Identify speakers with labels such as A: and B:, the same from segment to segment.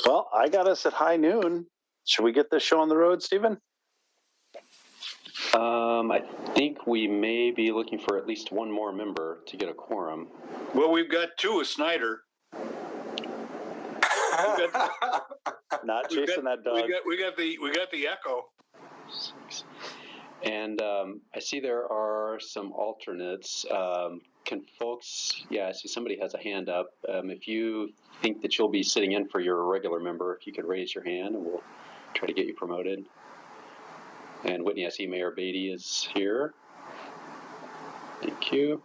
A: Well, I got us at high noon. Should we get this show on the road, Stephen?
B: I think we may be looking for at least one more member to get a quorum.
C: Well, we've got two with Snyder.
A: Not chasing that dog.
C: We got the echo.
B: And I see there are some alternates. Can folks, I see somebody has a hand up. If you think that you'll be sitting in for your regular member, if you could raise your hand and we'll try to get you promoted. And Whitney, I see Mayor Beatty is here. Thank you.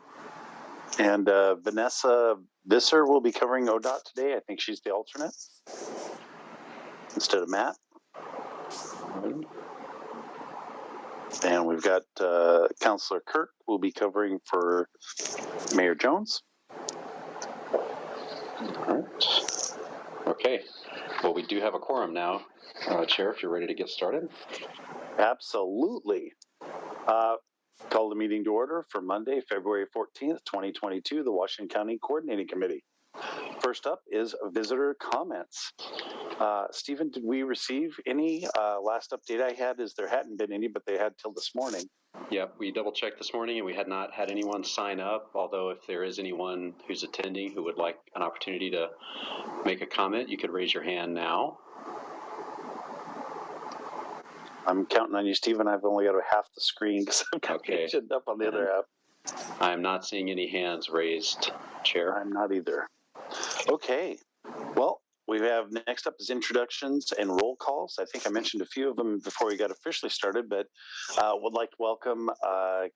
A: And Vanessa Visser will be covering ODOT today. I think she's the alternate instead of Matt. And we've got Councillor Kirk will be covering for Mayor Jones.
B: All right. Okay. Well, we do have a quorum now. Chair, if you're ready to get started.
A: Absolutely. Call the meeting to order for Monday, February 14th, 2022, the Washington County Coordinating Committee. First up is visitor comments. Stephen, did we receive any? Last update I had is there hadn't been any, but they had till this morning.
B: Yeah, we double checked this morning and we had not had anyone sign up, although if there is anyone who's attending who would like an opportunity to make a comment, you could raise your hand now.
A: I'm counting on you, Stephen. I've only got half the screen because I'm connected up on the other app.
B: I'm not seeing any hands raised, Chair.
A: I'm not either. Okay. Well, we have next up is introductions and roll calls. I think I mentioned a few of them before we got officially started, but would like to welcome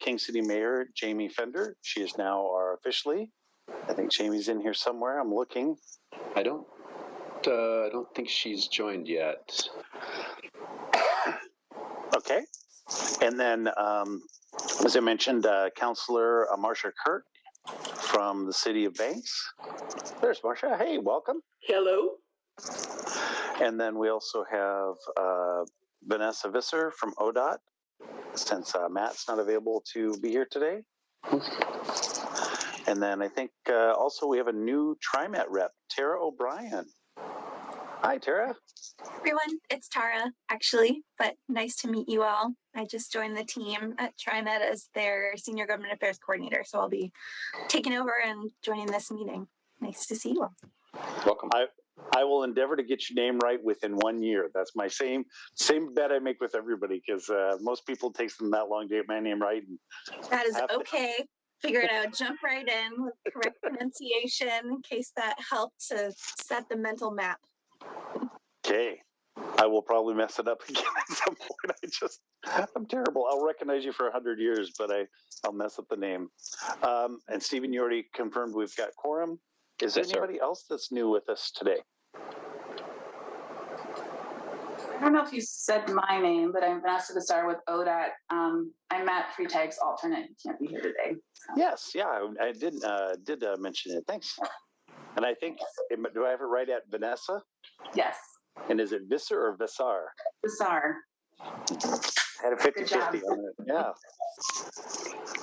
A: King City Mayor Jamie Fender. She is now our officially. I think Jamie's in here somewhere. I'm looking.
B: I don't think she's joined yet.
A: Okay. And then, as I mentioned, Councillor Marcia Kirk from the City of Banks. There's Marcia. Hey, welcome.
D: Hello.
A: And then we also have Vanessa Visser from ODOT, since Matt's not available to be here today. And then I think also we have a new TriMet rep, Tara O'Brien. Hi, Tara.
E: Everyone, it's Tara, actually, but nice to meet you all. I just joined the team at TriMet as their Senior Government Affairs Coordinator, so I'll be taking over and joining this meeting. Nice to see you all.
B: Welcome.
A: I will endeavor to get your name right within 1 year. That's my same bet I make with everybody, because most people it takes them that long to get my name right.
E: That is okay. Figured I would jump right in with correct pronunciation in case that helped to set the mental map.
A: Okay. I will probably mess it up again at some point. I'm terrible. I'll recognize you for 100 years, but I'll mess up the name. And Stephen, you already confirmed we've got quorum. Is there anybody else that's new with us today?
F: I don't know if you said my name, but I'm Vanessa Visser with ODOT. I'm Matt Freitag's alternate. He can't be here today. So.
A: Yes, yeah, I did mention it. Thanks. And I think, do I have it right at Vanessa?
F: Yes.
A: And is it Visser or Visar?
F: Visar.
A: Had a 50-50 on it. Yeah.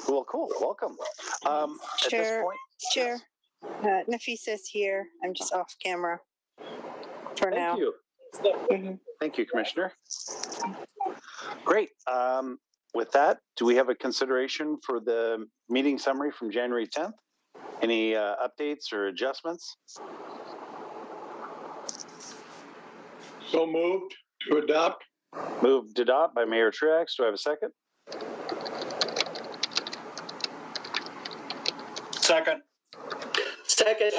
A: Well, cool. Welcome. At this point,
G: Chair. Nafisa's here. I'm just off camera for now.
A: Thank you. Mm-hmm. Thank you, Commissioner. Great. With that, do we have a consideration for the meeting summary from January 10th? Any updates or adjustments?
C: So moved to adopt.
A: Moved to adopt by Mayor Truax. Do I have a second?
C: Second.
D: Second.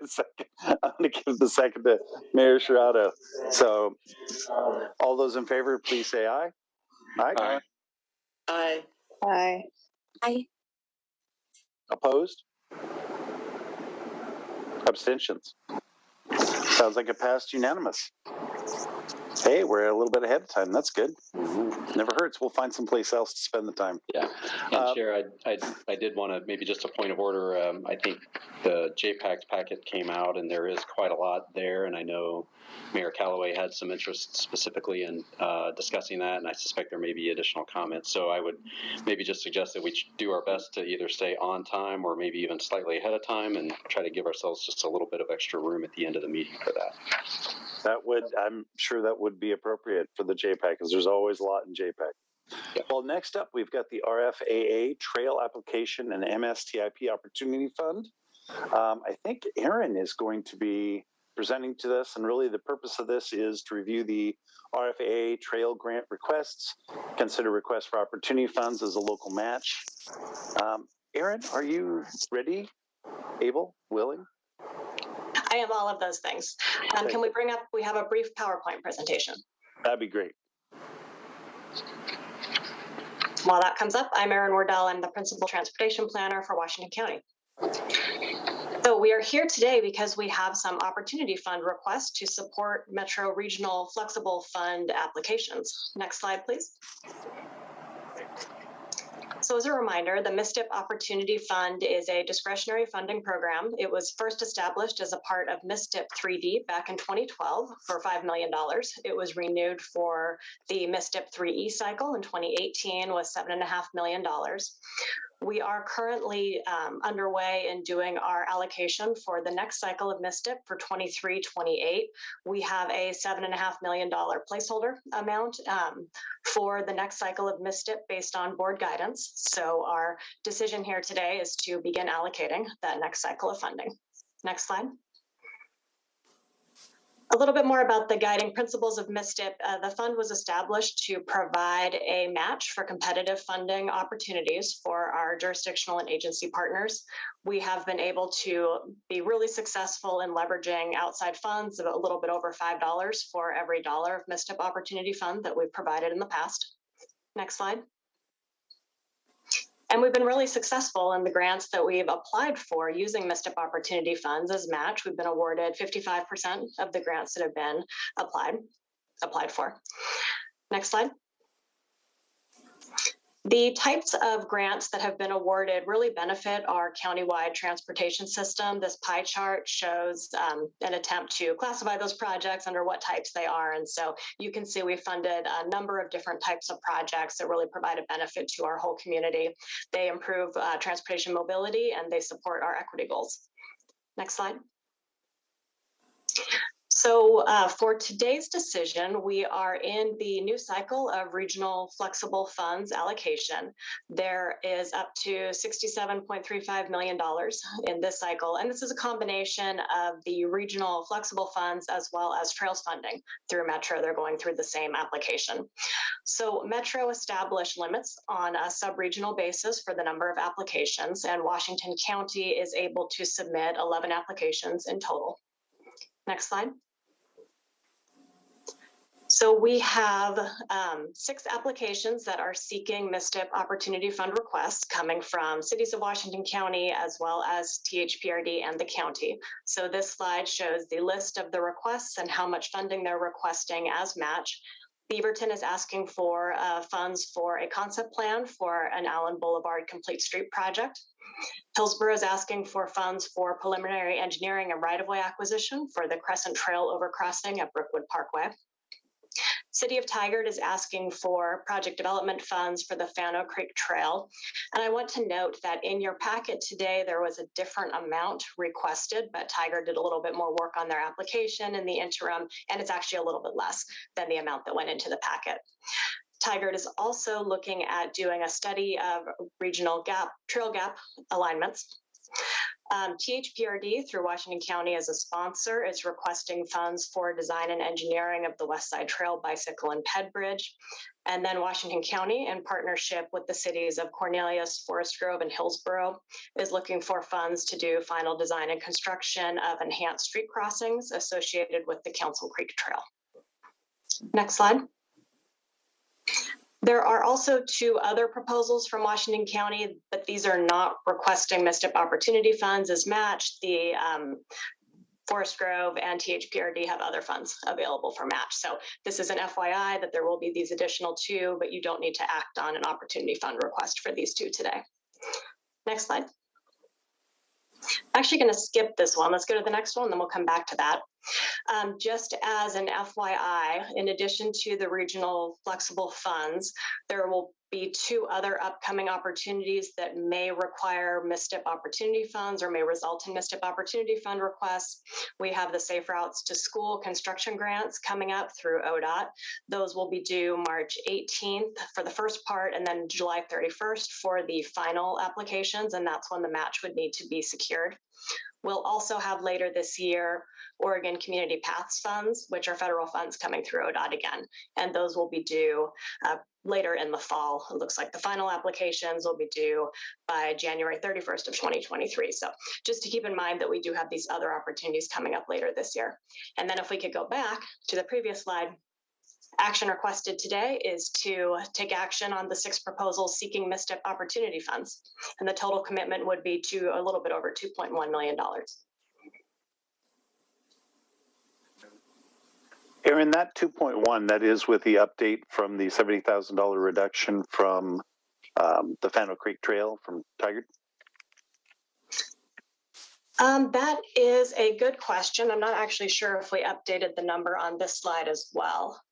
A: Second. I'm going to give the second to Mayor Shirado. So all those in favor, please say aye. Aye.
C: Aye.
D: Aye.
G: Aye.
E: Aye.
A: Opposed? Abstentions? Sounds like it passed unanimous. Hey, we're a little bit ahead of time. That's good.
B: Mhm.
A: Never hurts. We'll find someplace else to spend the time.
B: Yeah, and Chair, I did want to maybe just a point of order. I think the JPAC packet came out, and there is quite a lot there, and I know Mayor Callaway had some interest specifically in discussing that, and I suspect there may be additional comments. So I would maybe just suggest that we do our best to either stay on time or maybe even slightly ahead of time, and try to give ourselves just a little bit of extra room at the end of the meeting for that.
A: I'm sure that would be appropriate for the JPAC, because there's always a lot in JPAC.
B: Yeah.
A: Well, next up, we've got the RFAA Trail Application and Mstip Opportunity Fund. I think Aaron is going to be presenting to this, and really the purpose of this is to review the RFAA trail grant requests, consider requests for opportunity funds as a local match. Aaron, are you ready, able, willing?
H: I am all of those things. Can we bring up, we have a brief PowerPoint presentation.
A: That'd be great.
H: While that comes up, I'm Erin Wardell. I'm the Principal Transportation Planner for Washington County. So we are here today because we have some Opportunity Fund requests to support Metro Regional Flexible Fund applications. Next slide, please. So as a reminder, the Mstip Opportunity Fund is a discretionary funding program. It was first established as a part of Mstip 3D back in 2012 for $5 million. It was renewed for the Mstip 3E cycle in 2018 with $7.5 million. We are currently underway in doing our allocation for the next cycle of Mstip for 23-28. We have a $7.5 million placeholder amount for the next cycle of Mstip based on board guidance. So our decision here today is to begin allocating that next cycle of funding. Next slide. A little bit more about the guiding principles of Mstip. The fund was established to provide a match for competitive funding opportunities for our jurisdictional and agency partners. We have been able to be really successful in leveraging outside funds of a little bit over $5 for every dollar of Mstip Opportunity Fund that we've provided in the past. Next slide. And we've been really successful in the grants that we've applied for using Mstip Opportunity Funds as match. We've been awarded 55% of the grants that have been applied for. Next slide. The types of grants that have been awarded really benefit our countywide transportation system. This pie chart shows an attempt to classify those projects under what types they are. And so you can see we funded a number of different types of projects that really provide a benefit to our whole community. They improve transportation mobility and they support our equity goals. Next slide. So for today's decision, we are in the new cycle of regional flexible funds allocation. There is up to $67.35 million in this cycle. And this is a combination of the regional flexible funds as well as trails funding through Metro. They're going through the same application. So Metro established limits on a sub-regional basis for the number of applications, and Washington County is able to submit 11 applications in total. Next slide. So we have 6 applications that are seeking Mstip Opportunity Fund requests coming from cities of Washington County as well as THPRD and the county. So this slide shows the list of the requests and how much funding they're requesting as match. Beaverton is asking for funds for a concept plan for an Allen Boulevard Complete Street project. Hillsborough is asking for funds for preliminary engineering and right-of-way acquisition for the Crescent Trail overcrossing at Brookwood Parkway. City of Tigard is asking for project development funds for the Fano Creek Trail. And I want to note that in your packet today, there was a different amount requested, but Tigard did a little bit more work on their application in the interim, and it's actually a little bit less than the amount that went into the packet. Tigard is also looking at doing a study of regional trail gap alignments. THPRD through Washington County as a sponsor is requesting funds for design and engineering of the West Side Trail Bicycle and Ped Bridge. And then Washington County, in partnership with the cities of Cornelius, Forest Grove, and Hillsborough, is looking for funds to do final design and construction of enhanced street crossings associated with the Council Creek Trail. Next slide. There are also 2 other proposals from Washington County, but these are not requesting Mstip Opportunity Funds as match. The Forest Grove and THPRD have other funds available for match. So this is an FYI that there will be these additional two, but you don't need to act on an opportunity fund request for these two today. Next slide. Actually going to skip this one. Let's go to the next one, then we'll come back to that. Just as an FYI, in addition to the regional flexible funds, there will be two other upcoming opportunities that may require Mstip opportunity funds or may result in Mstip opportunity fund requests. We have the Safe Routes to School construction grants coming up through ODOT. Those will be due March 18th for the first part and then July 31st for the final applications, and that's when the match would need to be secured. We'll also have later this year Oregon Community Paths funds, which are federal funds coming through ODOT again, and those will be due later in the fall. It looks like the final applications will be due by January 31st of 2023. So just to keep in mind that we do have these other opportunities coming up later this year. And then if we could go back to the previous slide, action requested today is to take action on the 6 proposals seeking Mstip opportunity funds. And the total commitment would be to a little bit over $2.1 million.
A: Aaron, that 2.1, that is with the update from the $70,000 reduction from the Fano Creek Trail from Tigard?
H: That is a good question. I'm not actually sure if we updated the number on this slide as well.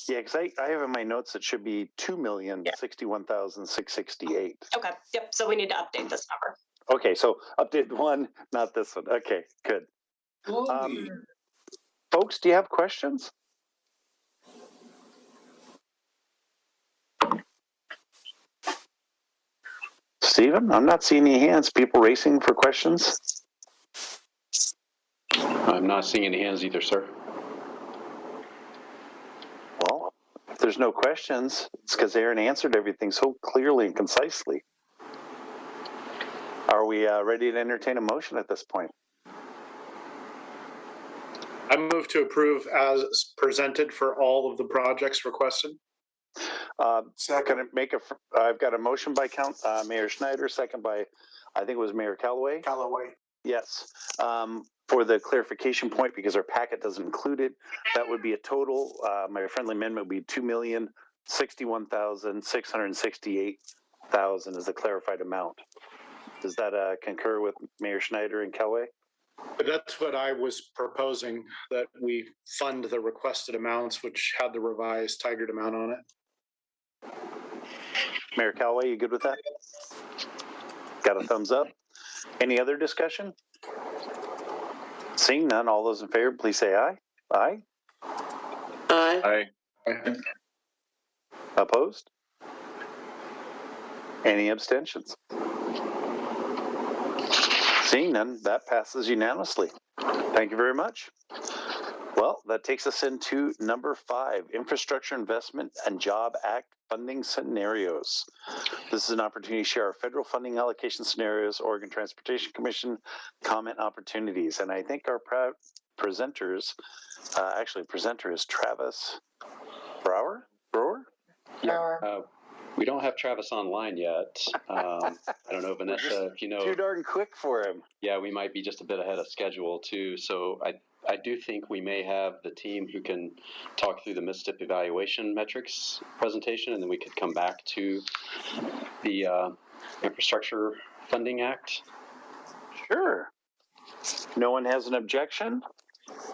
A: Yeah, because I have in my notes it should be $2,061,668.
H: Okay, yep, so we need to update this number.
A: Okay, so update one, not this one. Okay, good. Folks, do you have questions? Stephen, I'm not seeing any hands. People racing for questions?
B: I'm not seeing any hands either, sir.
A: Well, if there's no questions, it's because Aaron answered everything so clearly and concisely. Are we ready to entertain a motion at this point?
I: I move to approve as presented for all of the projects requested.
A: Second, I've got a motion by Mayor Schneider, second by, I think it was Mayor Callaway. Yes. For the clarification point, because our packet doesn't include it, that would be a total. My friendly amendment would be $2,061,668,000 is the clarified amount. Does that concur with Mayor Schneider and Callaway?
I: But that's what I was proposing, that we fund the requested amounts, which had the revised Tigard amount on it.
A: Mayor Callaway, you good with that? Got a thumbs up. Any other discussion? Seeing none, all those in favor, please say aye. Aye.
D: Aye.
I: Aye.
A: Opposed? Any abstentions? Seeing none, that passes unanimously. Thank you very much. Well, that takes us into number 5, Infrastructure Investment and Job Act funding scenarios. This is an opportunity to share our federal funding allocation scenarios, Oregon Transportation Commission comment opportunities. And I think our presenter is Travis Brewer?
B: We don't have Travis online yet. I don't know, Vanessa, if you know.
A: Too darn quick for him.
B: Yeah, we might be just a bit ahead of schedule too. So I do think we may have the team who can talk through the Mstip evaluation metrics presentation, and then we could come back to the Infrastructure Funding Act.
A: Sure. No one has an objection?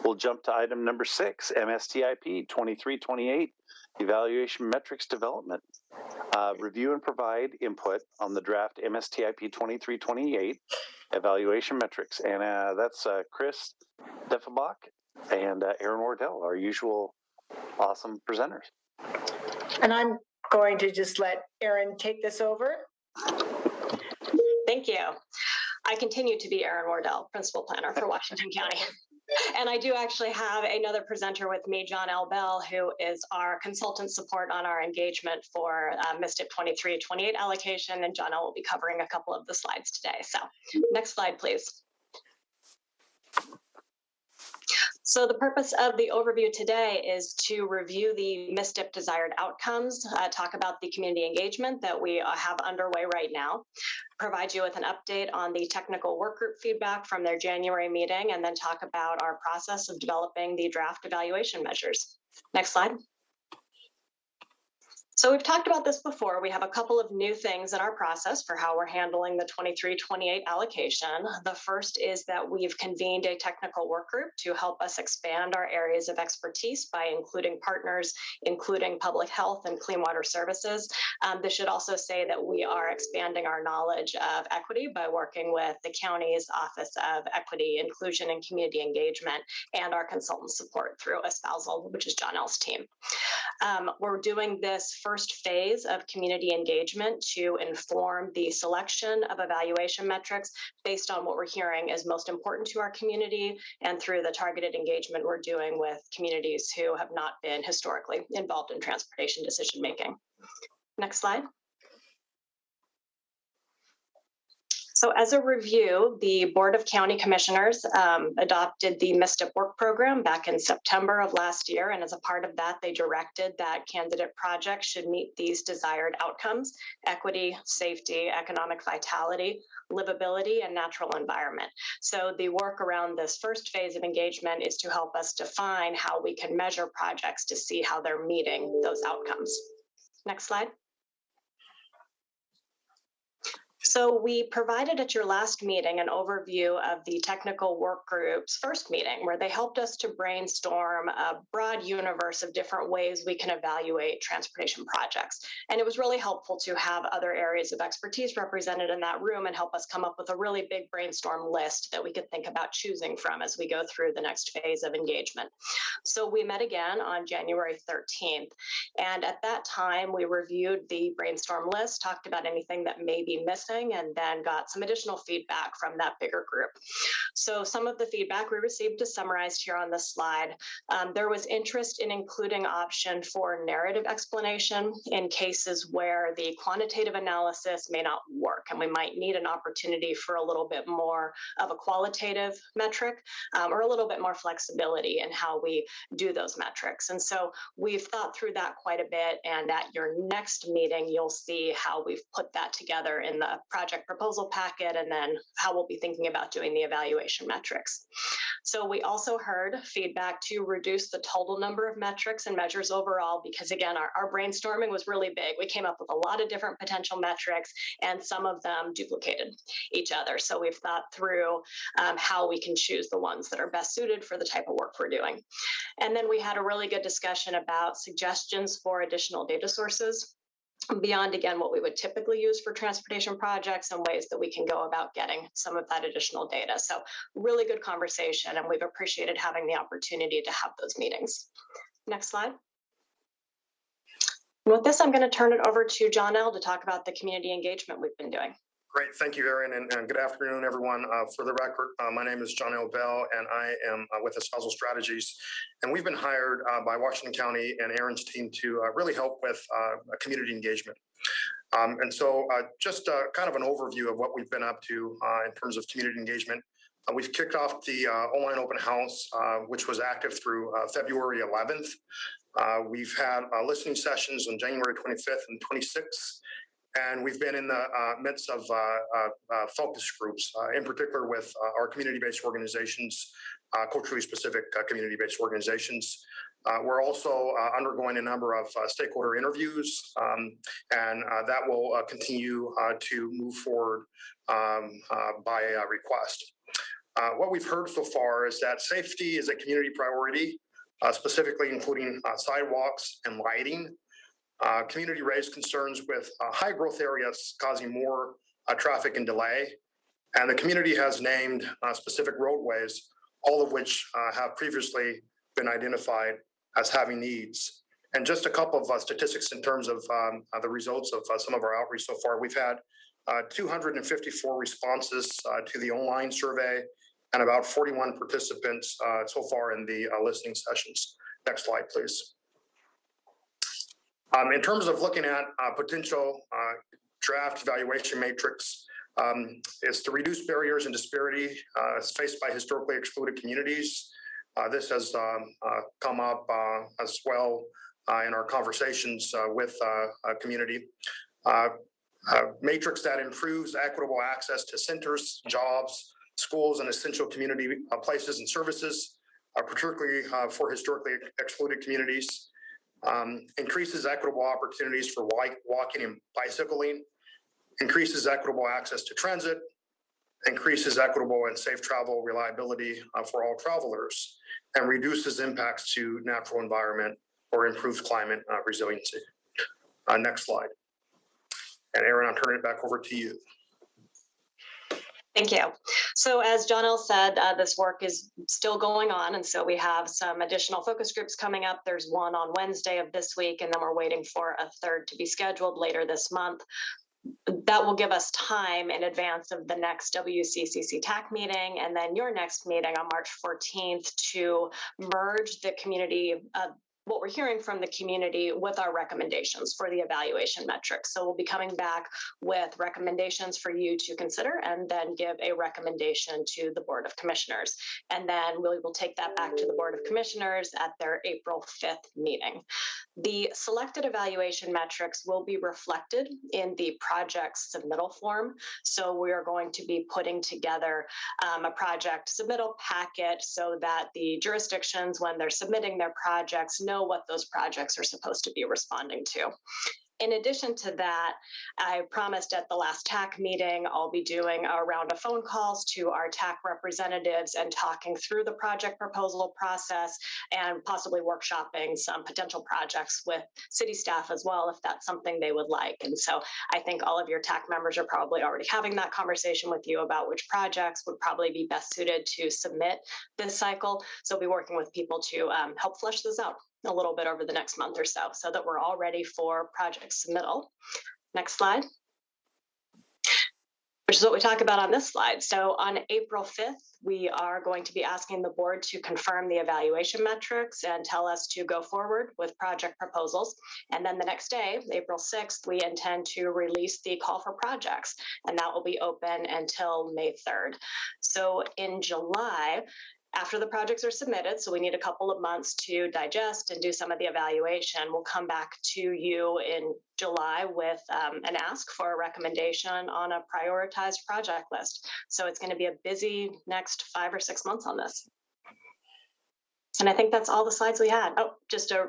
A: We'll jump to item number 6, MSTIP 2328, Evaluation Metrics Development. Review and provide input on the draft MSTIP 2328 evaluation metrics. And that's Chris Defenbach and Aaron Wardell, our usual awesome presenters.
J: And I'm going to just let Aaron take this over.
H: Thank you. I continue to be Aaron Wardell, Principal Planner for Washington County. And I do actually have another presenter with me, John L. Bell, who is our consultant support on our engagement for Mstip 2328 allocation. And John L. will be covering a couple of the slides today. So next slide, please. So the purpose of the overview today is to review the Mstip desired outcomes, talk about the community engagement that we have underway right now, provide you with an update on the technical work group feedback from their January meeting, and then talk about our process of developing the draft evaluation measures. Next slide. So we've talked about this before. We have a couple of new things in our process for how we're handling the 23-28 allocation. The first is that we've convened a technical work group to help us expand our areas of expertise by including partners, including public health and clean water services. This should also say that we are expanding our knowledge of equity by working with the county's Office of Equity, Inclusion, and Community Engagement, and our consultant support through Espousal, which is John L's team. We're doing this first phase of community engagement to inform the selection of evaluation metrics based on what we're hearing is most important to our community, and through the targeted engagement we're doing with communities who have not been historically involved in transportation decision making. Next slide. So as a review, the Board of County Commissioners adopted the Mstip work program back in September of last year. And as a part of that, they directed that candidate projects should meet these desired outcomes: equity, safety, economic vitality, livability, and natural environment. So the work around this first phase of engagement is to help us define how we can measure projects to see how they're meeting those outcomes. Next slide. So we provided at your last meeting an overview of the technical work group's first meeting, where they helped us to brainstorm a broad universe of different ways we can evaluate transportation projects. And it was really helpful to have other areas of expertise represented in that room and help us come up with a really big brainstorm list that we could think about choosing from as we go through the next phase of engagement. So we met again on January 13th. And at that time, we reviewed the brainstorm list, talked about anything that may be missing, and then got some additional feedback from that bigger group. So some of the feedback we received is summarized here on this slide. There was interest in including option for narrative explanation in cases where the quantitative analysis may not work, and we might need an opportunity for a little bit more of a qualitative metric or a little bit more flexibility in how we do those metrics. And so we've thought through that quite a bit, and at your next meeting, you'll see how we've put that together in the project proposal packet, and then how we'll be thinking about doing the evaluation metrics. So we also heard feedback to reduce the total number of metrics and measures overall, because again, our brainstorming was really big. We came up with a lot of different potential metrics, and some of them duplicated each other. So we've thought through how we can choose the ones that are best suited for the type of work we're doing. And then we had a really good discussion about suggestions for additional data sources beyond, again, what we would typically use for transportation projects, and ways that we can go about getting some of that additional data. So really good conversation, and we've appreciated having the opportunity to have those meetings. Next slide. With this, I'm going to turn it over to John L. to talk about the community engagement we've been doing.
K: Great. Thank you, Erin, and good afternoon, everyone. For the record, my name is John L. Bell, and I am with Espousal Strategies. And we've been hired by Washington County and Erin's team to really help with community engagement. And so just kind of an overview of what we've been up to in terms of community engagement. We've kicked off the online open house, which was active through February 11th. We've had listening sessions on January 25th and 26th. And we've been in the midst of focus groups, in particular with our community-based organizations, culturally specific community-based organizations. We're also undergoing a number of stakeholder interviews, and that will continue to move forward by request. What we've heard so far is that safety is a community priority, specifically including sidewalks and lighting. Community raised concerns with high growth areas causing more traffic and delay. And the community has named specific roadways, all of which have previously been identified as having needs. And just a couple of statistics in terms of the results of some of our outreach so far. We've had 254 responses to the online survey, and about 41 participants so far in the listening sessions. Next slide, please. In terms of looking at potential draft evaluation matrix, is to reduce barriers and disparity faced by historically excluded communities. This has come up as well in our conversations with community. matrix that improves equitable access to centers, jobs, schools, and essential community places and services, particularly for historically excluded communities. Increases equitable opportunities for walking and bicycling, increases equitable access to transit, increases equitable and safe travel reliability for all travelers, and reduces impacts to natural environment or improves climate resiliency. Next slide. And Aaron, I'll turn it back over to you.
H: Thank you. So as John L. said, this work is still going on. And so we have some additional focus groups coming up. There's one on Wednesday of this week, and then we're waiting for a third to be scheduled later this month. That will give us time in advance of the next WCCC TAC meeting and then your next meeting on March 14th to merge the community, what we're hearing from the community with our recommendations for the evaluation metrics. So we'll be coming back with recommendations for you to consider and then give a recommendation to the Board of Commissioners. And then we will take that back to the Board of Commissioners at their April 5th meeting. The selected evaluation metrics will be reflected in the project submittal form. So we are going to be putting together a project submittal packet so that the jurisdictions, when they're submitting their projects, know what those projects are supposed to be responding to. In addition to that, I promised at the last TAC meeting, I'll be doing a round of phone calls to our TAC representatives and talking through the project proposal process and possibly workshopping some potential projects with city staff as well, if that's something they would like. And so I think all of your TAC members are probably already having that conversation with you about which projects would probably be best suited to submit this cycle. So I'll be working with people to help flesh this out a little bit over the next month or so that we're all ready for project submittal. Next slide. Which is what we talk about on this slide. So on April 5th, we are going to be asking the board to confirm the evaluation metrics and tell us to go forward with project proposals. And then the next day, April 6th, we intend to release the call for projects, and that will be open until May 3rd. So in July, after the projects are submitted, so we need a couple of months to digest and do some of the evaluation, we'll come back to you in July with an ask for a recommendation on a prioritized project list. So it's going to be a busy next 5 or 6 months on this. And I think that's all the slides we had. Oh, just a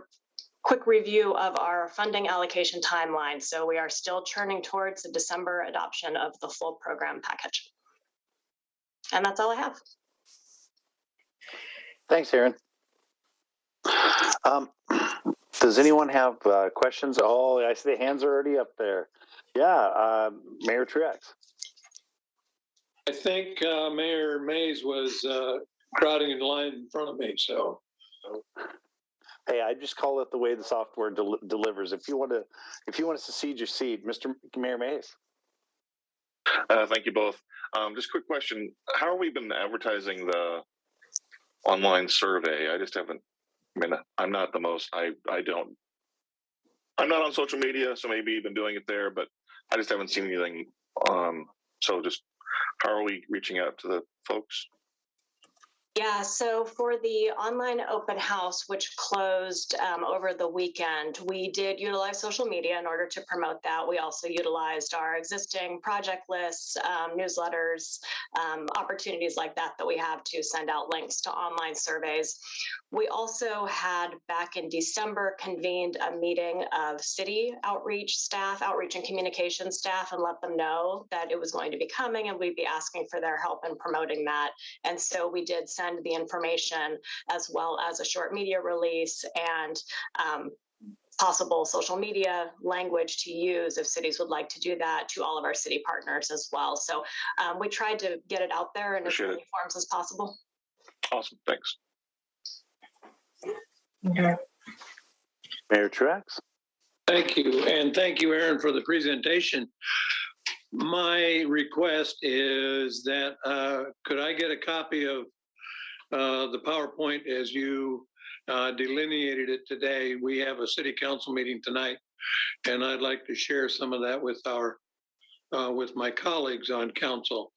H: quick review of our funding allocation timeline. So we are still churning towards the December adoption of the full program package. And that's all I have.
A: Thanks, Aaron. Does anyone have questions? Oh, I see the hands are already up there. Yeah, Mayor Truex.
C: I think Mayor Mays was crowding in line in front of me, so.
A: Hey, I just call it the way the software delivers. If you want to secede your seat, Mr. Mayor Mays.
L: Thank you both. Just a quick question. How have we been advertising the online survey? I just haven't, I mean, I'm not the most, I'm not on social media, so maybe you've been doing it there, but I just haven't seen anything. So just how are we reaching out to the folks?
H: Yeah, so for the online open house, which closed over the weekend, we did utilize social media in order to promote that. We also utilized our existing project lists, newsletters, opportunities like that we have to send out links to online surveys. We also had back in December convened a meeting of city outreach staff, outreach and communication staff, and let them know that it was going to be coming and we'd be asking for their help in promoting that. And so we did send the information as well as a short media release and possible social media language to use if cities would like to do that to all of our city partners as well. So we tried to get it out there in as many forms as possible.
L: Awesome, thanks.
J: Okay.
A: Mayor Truex.
C: Thank you, and thank you, Aaron, for the presentation. My request is that could I get a copy of the PowerPoint as you delineated it today? We have a city council meeting tonight, and I'd like to share some of that with our with my colleagues on council.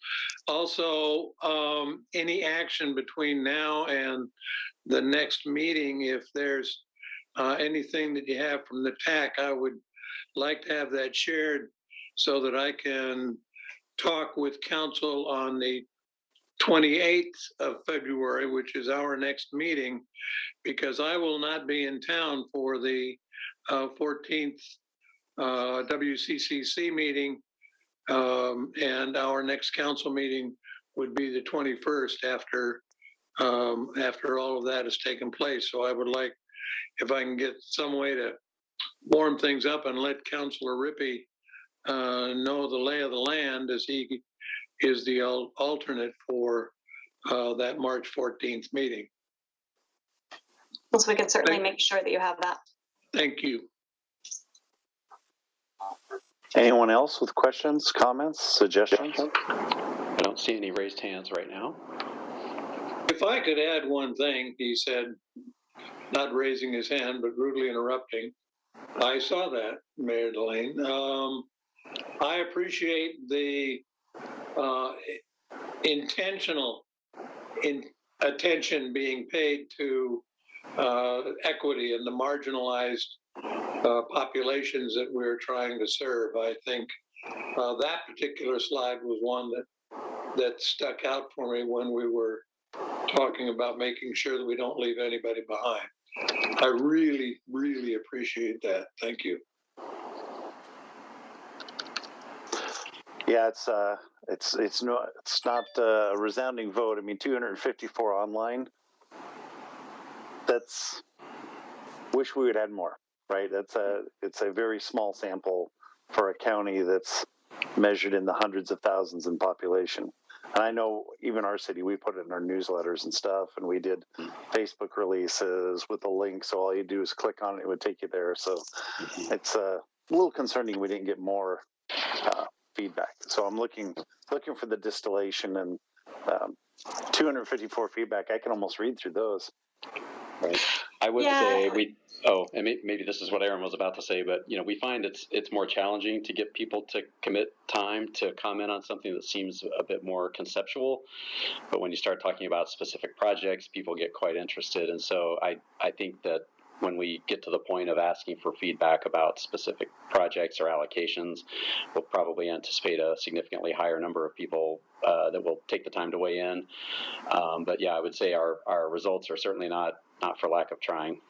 C: Also, any action between now and the next meeting, if there's anything that you have from the TAC, I would like to have that shared so that I can talk with council on the 28th of February, which is our next meeting, because I will not be in town for the 14th WCCC meeting, and our next council meeting would be the 21st after all of that has taken place. So I would like, if I can get some way to warm things up and let Councilor Rippey know the lay of the land, as he is the alternate for that March 14th meeting.
H: So we can certainly make sure that you have that.
C: Thank you.
A: Anyone else with questions, comments, suggestions?
B: I don't see any raised hands right now.
C: If I could add one thing, he said, not raising his hand, but rudely interrupting. I saw that, Mayor Delane. I appreciate the intentional attention being paid to equity and the marginalized populations that we're trying to serve. I think that particular slide was one that stuck out for me when we were talking about making sure that we don't leave anybody behind. I really, really appreciate that. Thank you.
A: Yeah, it's not a resounding vote. I mean, 254 online. That's, wish we would have had more, right? It's a very small sample for a county that's measured in the hundreds of thousands in population. And I know even our city, we put it in our newsletters and stuff, and we did Facebook releases with the link. So all you do is click on it, it would take you there. So it's a little concerning we didn't get more feedback. So I'm looking for the distillation, and 254 feedback. I can almost read through those.
B: Right. I would say and maybe this is what Aaron was about to say, but we find it's more challenging to get people to commit time to comment on something that seems a bit more conceptual. But when you start talking about specific projects, people get quite interested. And so I think that when we get to the point of asking for feedback about specific projects or allocations, we'll probably anticipate a significantly higher number of people that will take the time to weigh in. But yeah, I would say our results are certainly not for lack of trying.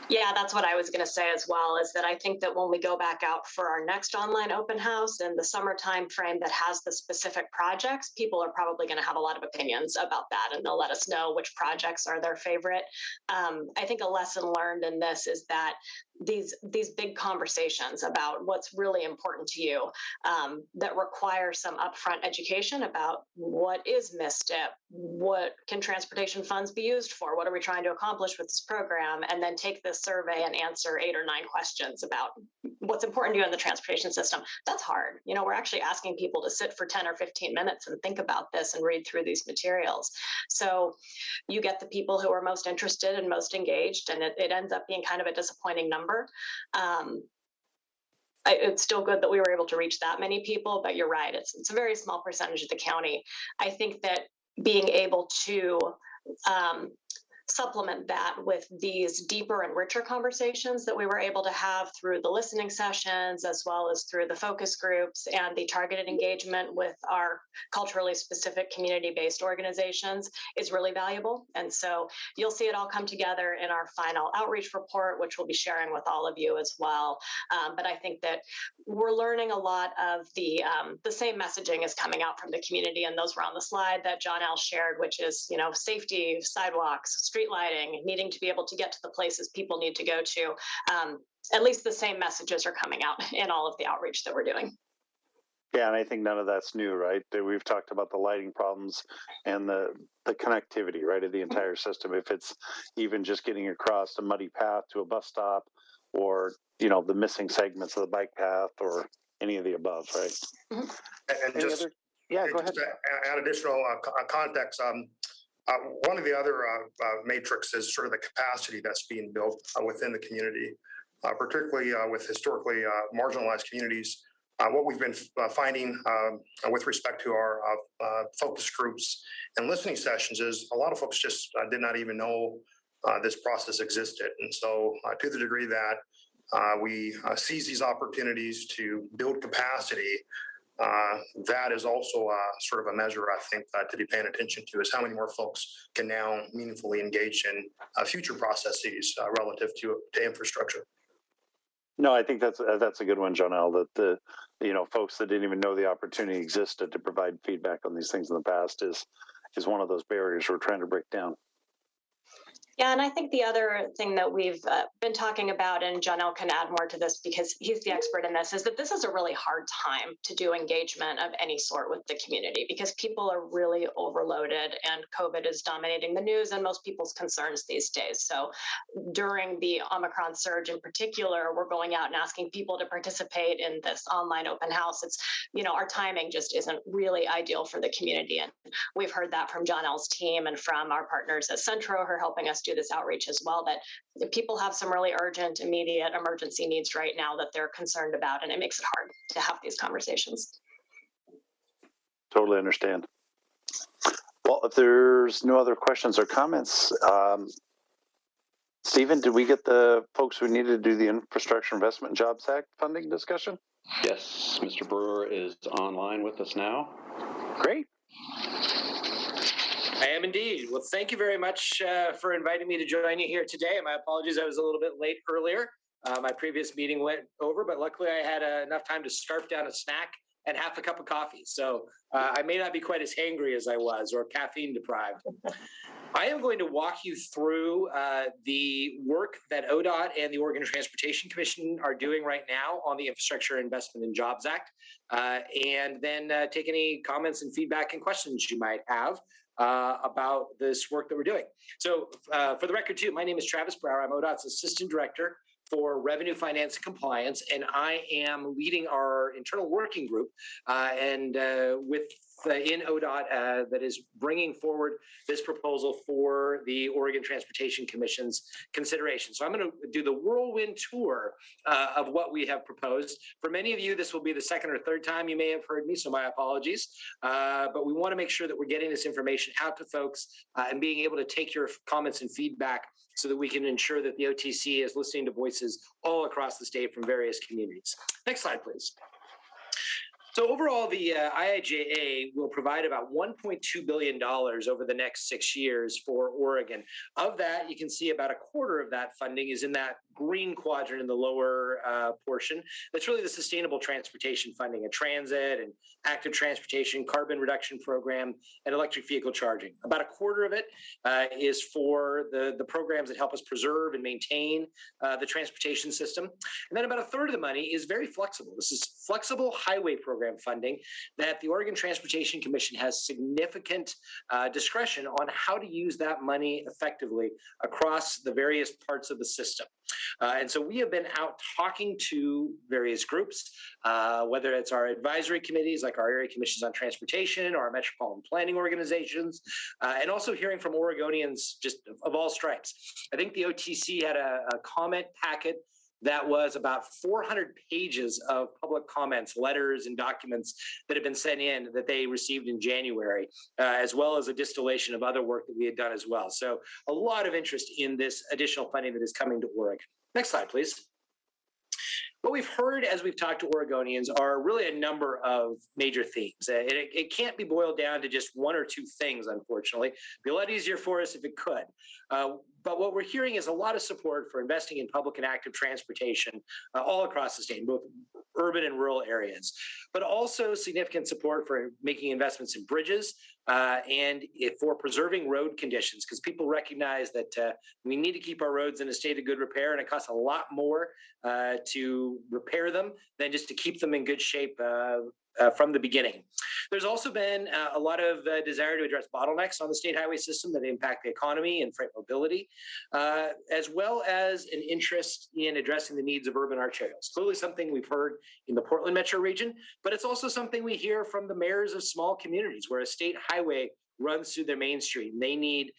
H: Yeah, that's what I was going to say as well, is that I think that when we go back out for our next online open house in the summer time frame that has the specific projects, people are probably going to have a lot of opinions about that, and they'll let us know which projects are their favorite. I think a lesson learned in this is that these big conversations about what's really important to you that require some upfront education about what is Mstip, what can transportation funds be used for, what are we trying to accomplish with this program, and then take this survey and answer 8 or 9 questions about what's important to you in the transportation system. That's hard. We're actually asking people to sit for 10 or 15 minutes and think about this and read through these materials. So you get the people who are most interested and most engaged, and it ends up being kind of a disappointing number. It's still good that we were able to reach that many people, but you're right. It's a very small percentage of the county. I think that being able to supplement that with these deeper and richer conversations that we were able to have through the listening sessions, as well as through the focus groups and the targeted engagement with our culturally specific community-based organizations, is really valuable. And so you'll see it all come together in our final outreach report, which we'll be sharing with all of you as well. But I think that we're learning a lot of the same messaging is coming out from the community, and those were on the slide that John L. shared, which is, safety, sidewalks, street lighting, needing to be able to get to the places people need to go to. At least the same messages are coming out in all of the outreach that we're doing.
A: Yeah, and I think none of that's new, right? We've talked about the lighting problems and the connectivity, right, of the entire system. If it's even just getting across a muddy path to a bus stop, or the missing segments of the bike path, or any of the above, right?
K: And
A: go ahead.
K: To add additional context, one of the other matrix is sort of the capacity that's being built within the community, particularly with historically marginalized communities. What we've been finding with respect to our focus groups and listening sessions is a lot of folks just did not even know this process existed. And so to the degree that we seize these opportunities to build capacity. That is also sort of a measure, I think, to be paying attention to, is how many more folks can now meaningfully engage in future processes relative to infrastructure.
A: No, I think that's a good one, Jonelle, that the folks that didn't even know the opportunity existed to provide feedback on these things in the past is one of those barriers we're trying to break down.
H: Yeah, and I think the other thing that we've been talking about, and Jonelle can add more to this because he's the expert in this, is that this is a really hard time to do engagement of any sort with the community because people are really overloaded and COVID is dominating the news and most people's concerns these days. So during the Omicron surge in particular, we're going out and asking people to participate in this online open house. It's, our timing just isn't really ideal for the community. And we've heard that from Jonelle's team and from our partners at Centro who are helping us do this outreach as well, that if people have some really urgent, immediate emergency needs right now that they're concerned about, and it makes it hard to have these conversations.
A: Totally understand. Well, if there's no other questions or comments, Stephen, did we get the folks we needed to do the Infrastructure Investment and Jobs Act funding discussion?
B: Yes, Mr. Brewer is online with us now.
A: Great.
M: I am indeed. Well, thank you very much for inviting me to join you here today. My apologies, I was a little bit late earlier. My previous meeting went over, but luckily I had enough time to scarf down a snack and half a cup of coffee. So I may not be quite as hangry as I was or caffeine deprived. I am going to walk you through the work that ODOT and the Oregon Transportation Commission are doing right now on the Infrastructure Investment and Jobs Act, and then take any comments and feedback and questions you might have about this work that we're doing. So for the record too, my name is Travis Brower. I'm ODOT's Assistant Director for Revenue, Finance, and Compliance, and I am leading our internal working group in ODOT that is bringing forward this proposal for the Oregon Transportation Commission's consideration. So I'm going to do the whirlwind tour of what we have proposed. For many of you, this will be the second or third time you may have heard me, so my apologies. But we want to make sure that we're getting this information out to folks and being able to take your comments and feedback so that we can ensure that the OTC is listening to voices all across the state from various communities. Next slide, please. So overall, the IIJA will provide about $1.2 billion over the next 6 years for Oregon. Of that, you can see about a quarter of that funding is in that green quadrant in the lower portion. That's really the sustainable transportation funding, a transit and active transportation, carbon reduction program, and electric vehicle charging. About a quarter of it is for the programs that help us preserve and maintain the transportation system. And then about a third of the money is very flexible. This is flexible highway program funding that the Oregon Transportation Commission has significant discretion on how to use that money effectively across the various parts of the system. And so we have been out talking to various groups, whether it's our advisory committees like our area commissions on transportation or our metropolitan planning organizations, and also hearing from Oregonians just of all stripes. I think the OTC had a comment packet that was about 400 pages of public comments, letters, and documents that have been sent in that they received in January, as well as a distillation of other work that we had done as well. So a lot of interest in this additional funding that is coming to Oregon. Next slide, please. What we've heard as we've talked to Oregonians are really a number of major themes. It can't be boiled down to just one or two things, unfortunately. It'd be a lot easier for us if it could. But what we're hearing is a lot of support for investing in public and active transportation all across the state, in both urban and rural areas, but also significant support for making investments in bridges and for preserving road conditions, because people recognize that we need to keep our roads in a state of good repair, and it costs a lot more to repair them than just to keep them in good shape from the beginning. There's also been a lot of desire to address bottlenecks on the state highway system that impact the economy and freight mobility, as well as an interest in addressing the needs of urban arterials. Clearly something we've heard in the Portland metro region, but it's also something we hear from the mayors of small communities where a state highway runs through their main street. And they need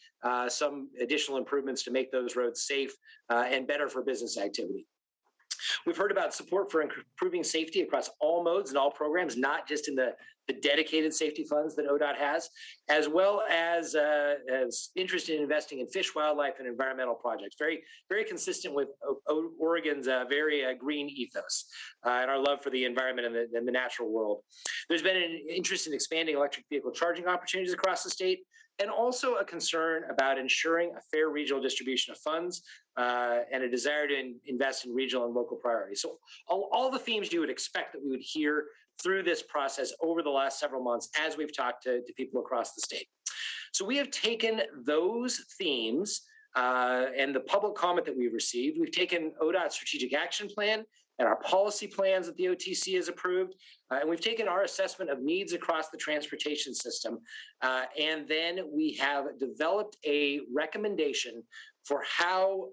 M: some additional improvements to make those roads safe and better for business activity. We've heard about support for improving safety across all modes and all programs, not just in the the dedicated safety funds that ODOT has, as well as interest in investing in fish, wildlife, and environmental projects. Very, very consistent with Oregon's very green ethos and our love for the environment and the natural world. There's been an interest in expanding electric vehicle charging opportunities across the state, and also a concern about ensuring a fair regional distribution of funds and a desire to invest in regional and local priorities. So all the themes you would expect that we would hear through this process over the last several months as we've talked to people across the state. So we have taken those themes and the public comment that we've received. We've taken ODOT's strategic action plan and our policy plans that the OTC has approved. And we've taken our assessment of needs across the transportation system. And then we have developed a recommendation for how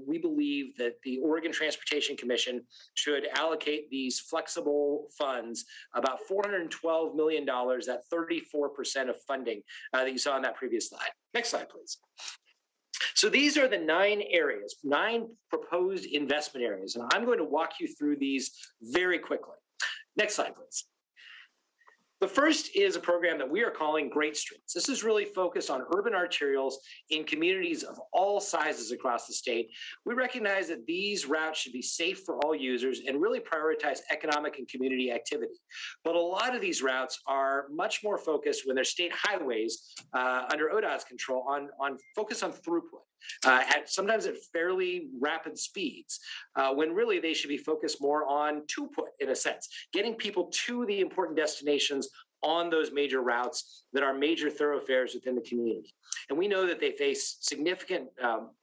M: we believe that the Oregon Transportation Commission should allocate these flexible funds, about $412 million, that 34% of funding that you saw on that previous slide. Next slide, please. So these are the 9 proposed investment areas, and I'm going to walk you through these very quickly. Next slide, please. The first is a program that we are calling Great Streets. This is really focused on urban arterials in communities of all sizes across the state. We recognize that these routes should be safe for all users and really prioritize economic and community activity. But a lot of these routes are much more focused when they're state highways under ODOT's control on focus on throughput. Sometimes at fairly rapid speeds, when really they should be focused more on two-put, in a sense, getting people to the important destinations on those major routes that are major thoroughfares within the community. And we know that they face significant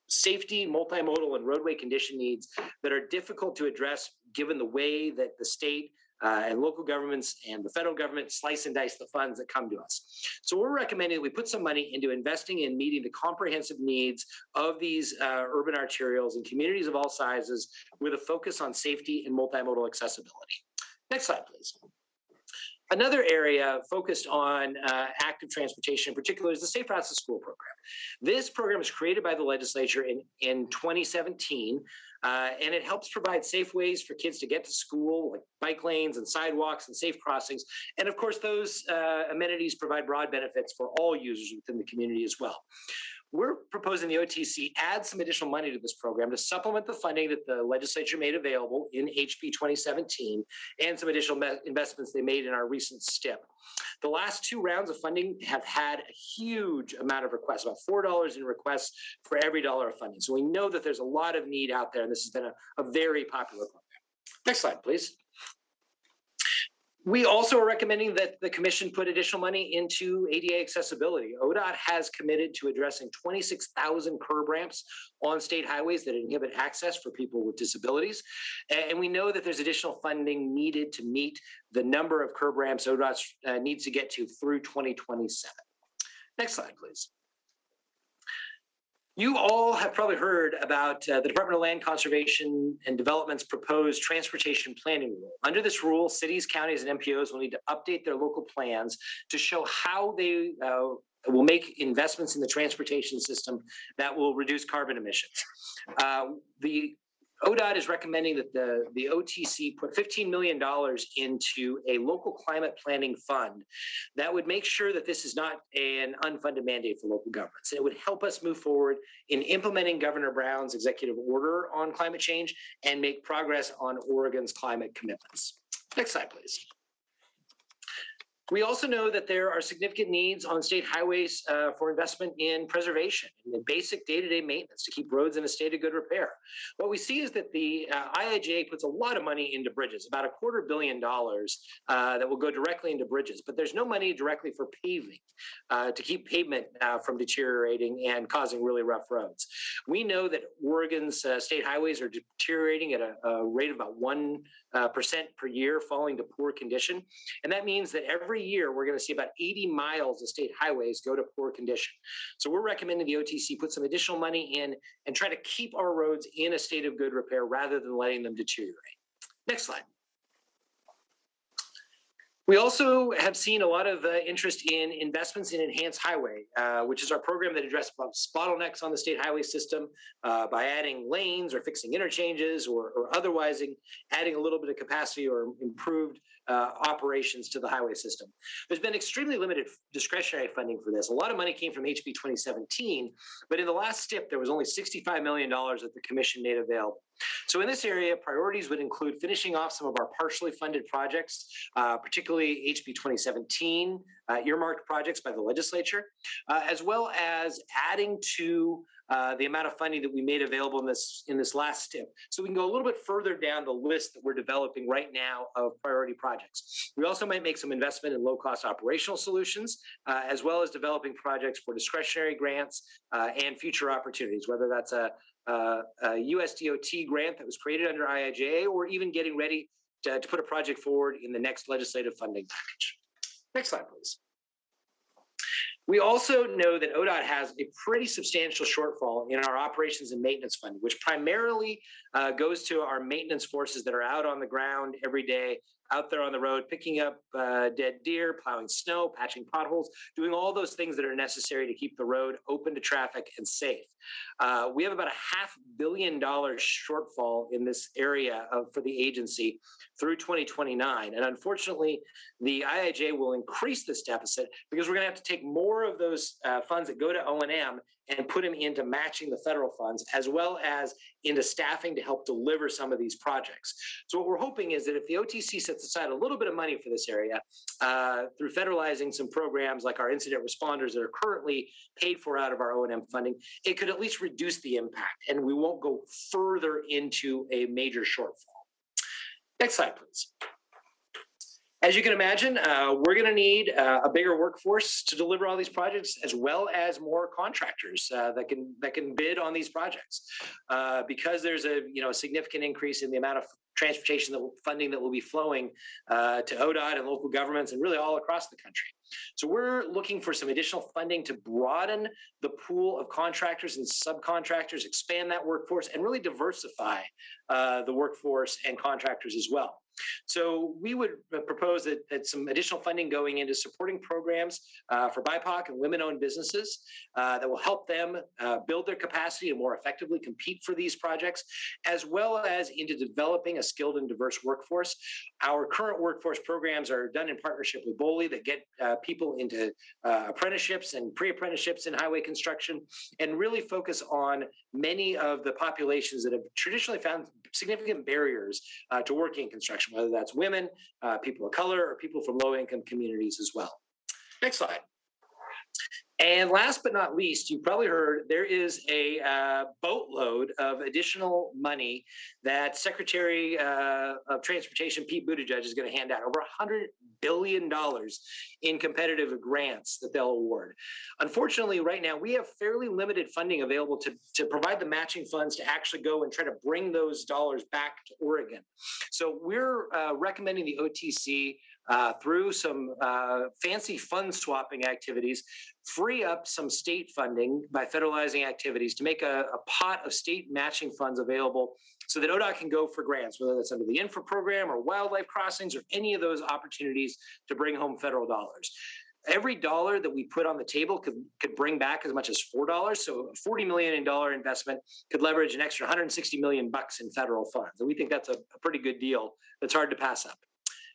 M: safety, multimodal, and roadway condition needs that are difficult to address given the way that the state and local governments and the federal government slice and dice the funds that come to us. So we're recommending that we put some money into investing in meeting the comprehensive needs of these urban arterials in communities of all sizes with a focus on safety and multimodal accessibility. Next slide, please. Another area focused on active transportation in particular is the Safe Routes to School program. This program was created by the legislature in 2017, and it helps provide safe ways for kids to get to school, like bike lanes and sidewalks and safe crossings. And of course, those amenities provide broad benefits for all users within the community as well. We're proposing the OTC add some additional money to this program to supplement the funding that the legislature made available in HB 2017 and some additional investments they made in our recent Mstip. The last 2 rounds of funding have had a huge amount of requests, about $4 in requests for every dollar of funding. So we know that there's a lot of need out there, and this has been a very popular program. Next slide, please. We also are recommending that the commission put additional money into ADA accessibility. ODOT has committed to addressing 26,000 curb ramps on state highways that inhibit access for people with disabilities. And we know that there's additional funding needed to meet the number of curb ramps ODOT needs to get to through 2027. Next slide, please. You all have probably heard about the Department of Land Conservation and Development's proposed transportation planning rule. Under this rule, cities, counties, and MPOs will need to update their local plans to show how they will make investments in the transportation system that will reduce carbon emissions. The ODOT is recommending that the OTC put $15 million into a local climate planning fund that would make sure that this is not an unfunded mandate for local governments. And it would help us move forward in implementing Governor Brown's executive order on climate change and make progress on Oregon's climate commitments. Next slide, please. We also know that there are significant needs on state highways for investment in preservation and basic day-to-day maintenance to keep roads in a state of good repair. What we see is that the IIJA puts a lot of money into bridges, about $250 million that will go directly into bridges, but there's no money directly for paving to keep pavement from deteriorating and causing really rough roads. We know that Oregon's state highways are deteriorating at a rate of about 1% per year, falling to poor condition. And that means that every year we're going to see about 80 miles of state highways go to poor condition. So we're recommending the OTC put some additional money in and try to keep our roads in a state of good repair rather than letting them deteriorate. Next slide. We also have seen a lot of interest in investments in Enhanced Highway, which is our program that addresses bottlenecks on the state highway system by adding lanes or fixing interchanges or otherwise adding a little bit of capacity or improved operations to the highway system. There's been extremely limited discretionary funding for this. A lot of money came from HB 2017, but in the last STIP, there was only $65 million that the commission made available. So in this area, priorities would include finishing off some of our partially funded projects, particularly HB 2017 earmarked projects by the legislature, as well as adding to the amount of funding that we made available in this last STIP. So we can go a little bit further down the list that we're developing right now of priority projects. We also might make some investment in low-cost operational solutions, as well as developing projects for discretionary grants and future opportunities, whether that's a USDOT grant that was created under IIJA, or even getting ready to put a project forward in the next legislative funding package. Next slide, please. We also know that ODOT has a pretty substantial shortfall in our operations and maintenance funding, which primarily goes to our maintenance forces that are out on the ground every day, out there on the road, picking up dead deer, plowing snow, patching potholes, doing all those things that are necessary to keep the road open to traffic and safe. We have about a $500 million shortfall in this area for the agency through 2029. And unfortunately, the IIJ will increase this deficit because we're going to have to take more of those funds that go to O&M and put them into matching the federal funds, as well as into staffing to help deliver some of these projects. So what we're hoping is that if the OTC sets aside a little bit of money for this area through federalizing some programs like our incident responders that are currently paid for out of our O&M funding, it could at least reduce the impact and we won't go further into a major shortfall. Next slide, please. As you can imagine, we're going to need a bigger workforce to deliver all these projects, as well as more contractors that can bid on these projects. Because there's a significant increase in the amount of transportation funding that will be flowing to ODOT and local governments and really all across the country. So we're looking for some additional funding to broaden the pool of contractors and subcontractors, expand that workforce, and really diversify the workforce and contractors as well. So we would propose that some additional funding going into supporting programs for BIPOC and women-owned businesses that will help them build their capacity to more effectively compete for these projects, as well as into developing a skilled and diverse workforce. Our current workforce programs are done in partnership with BOLI that get people into apprenticeships and pre-apprenticeships in highway construction, and really focus on many of the populations that have traditionally found significant barriers to working in construction, whether that's women, people of color, or people from low-income communities as well. Next slide. And last but not least, you probably heard there is a boatload of additional money that Secretary of Transportation Pete Buttigieg is going to hand out, over $100 billion in competitive grants that they'll award. Unfortunately, right now, we have fairly limited funding available to provide the matching funds to actually go and try to bring those dollars back to Oregon. So we're recommending the OTC through some fancy fund swapping activities, free up some state funding by federalizing activities to make a pot of state matching funds available so that ODOT can go for grants, whether that's under the infra program or wildlife crossings or any of those opportunities to bring home federal dollars. Every dollar that we put on the table could bring back as much as $4. So a $40 million investment could leverage an extra $160 million in federal funds. And we think that's a pretty good deal that's hard to pass up.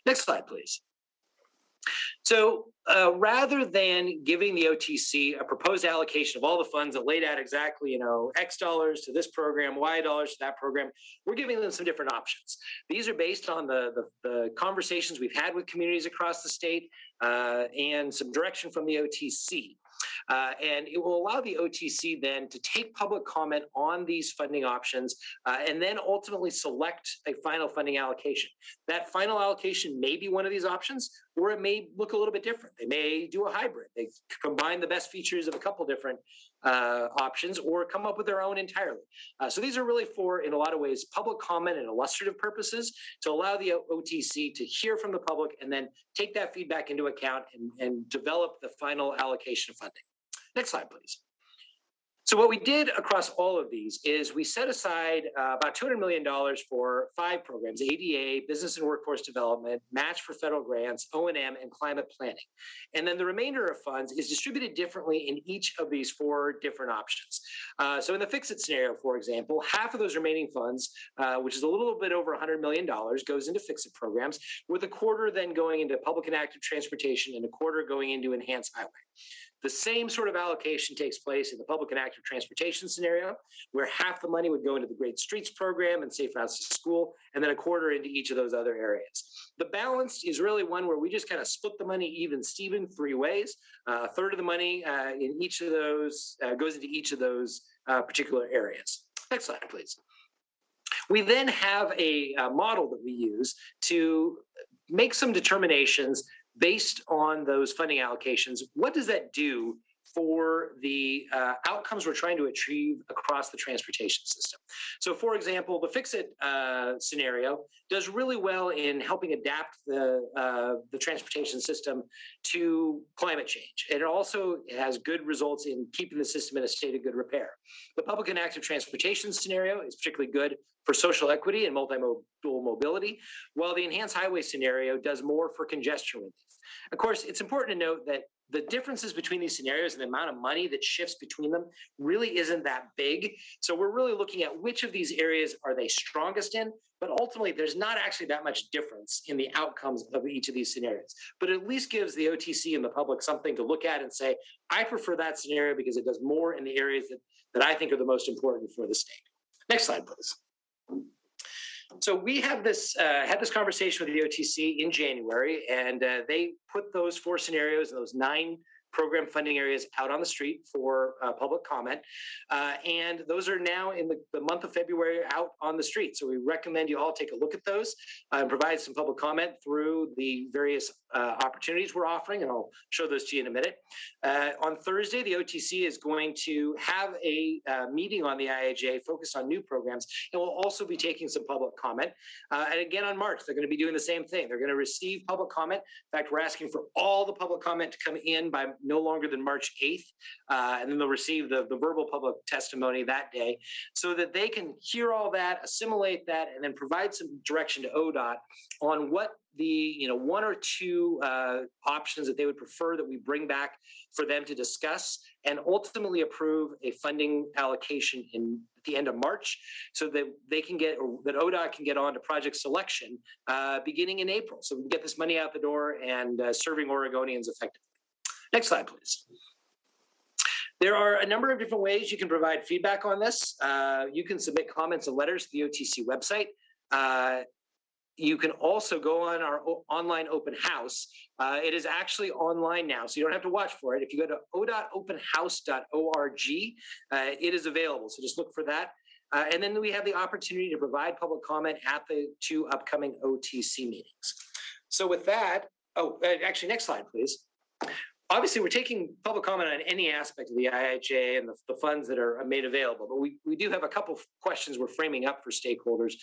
M: Next slide, please. So rather than giving the OTC a proposed allocation of all the funds that laid out exactly, X dollars to this program, Y dollars to that program, we're giving them some different options. These are based on the conversations we've had with communities across the state and some direction from the OTC. And it will allow the OTC then to take public comment on these funding options and then ultimately select a final funding allocation. That final allocation may be one of these options, or it may look a little bit different. They may do a hybrid. They combine the best features of a couple different options or come up with their own entirely. So these are really for, in a lot of ways, public comment and illustrative purposes to allow the OTC to hear from the public and then take that feedback into account and develop the final allocation of funding. Next slide, please. So what we did across all of these is we set aside about $200 million for 5 programs: ADA, Business and Workforce Development, Match for Federal Grants, O&M, and Climate Planning. And then the remainder of funds is distributed differently in each of these 4 different options. So in the Fix-It scenario, for example, half of those remaining funds, which is a little bit over $100 million, goes into Fix-It programs, with a quarter then going into public and active transportation and a quarter going into enhanced highway. The same sort of allocation takes place in the public and active transportation scenario, where half the money would go into the Great Streets program and Safe Routes to School, and then a quarter into each of those other areas. The balance is really one where we just kind of split the money even 3 ways. A third of the money in each of those goes into each of those particular areas. Next slide, please. We then have a model that we use to make some determinations based on those funding allocations. What does that do for the outcomes we're trying to achieve across the transportation system? So for example, the Fix-It scenario does really well in helping adapt the transportation system to climate change. And it also has good results in keeping the system in a state of good repair. The public and active transportation scenario is particularly good for social equity and multimodal mobility, while the enhanced highway scenario does more for congestion relief. Of course, it's important to note that the differences between these scenarios and the amount of money that shifts between them really isn't that big. So we're really looking at which of these areas are they strongest in, but ultimately there's not actually that much difference in the outcomes of each of these scenarios. But it at least gives the OTC and the public something to look at and say, I prefer that scenario because it does more in the areas that I think are the most important for the state. Next slide, please. So we have had this conversation with the OTC in January, and they put those 4 scenarios and those 9 program funding areas out on the street for public comment. And those are now in the month of February out on the street. So we recommend you all take a look at those and provide some public comment through the various opportunities we're offering, and I'll show those to you in a minute. On Thursday, the OTC is going to have a meeting on the IIJA focused on new programs, and we'll also be taking some public comment. And again, on March, they're going to be doing the same thing. They're going to receive public comment. In fact, we're asking for all the public comment to come in by no longer than March 8th, and then they'll receive the verbal public testimony that day so that they can hear all that, assimilate that, and then provide some direction to ODOT on what the 1 or 2 options that they would prefer that we bring back for them to discuss and ultimately approve a funding allocation at the end of March so that they can get, or that ODOT can get on to project selection beginning in April. So we can get this money out the door and serving Oregonians effectively. Next slide, please. There are a number of different ways you can provide feedback on this. You can submit comments and letters to the OTC website. You can also go on our online open house. It is actually online now, so you don't have to watch for it. If you go to odotopenhouse.org, it is available, so just look for that. And then we have the opportunity to provide public comment at the 2 upcoming OTC meetings. So with that, actually, next slide, please. Obviously, we're taking public comment on any aspect of the IIJA and the funds that are made available, but we do have a couple of questions we're framing up for stakeholders.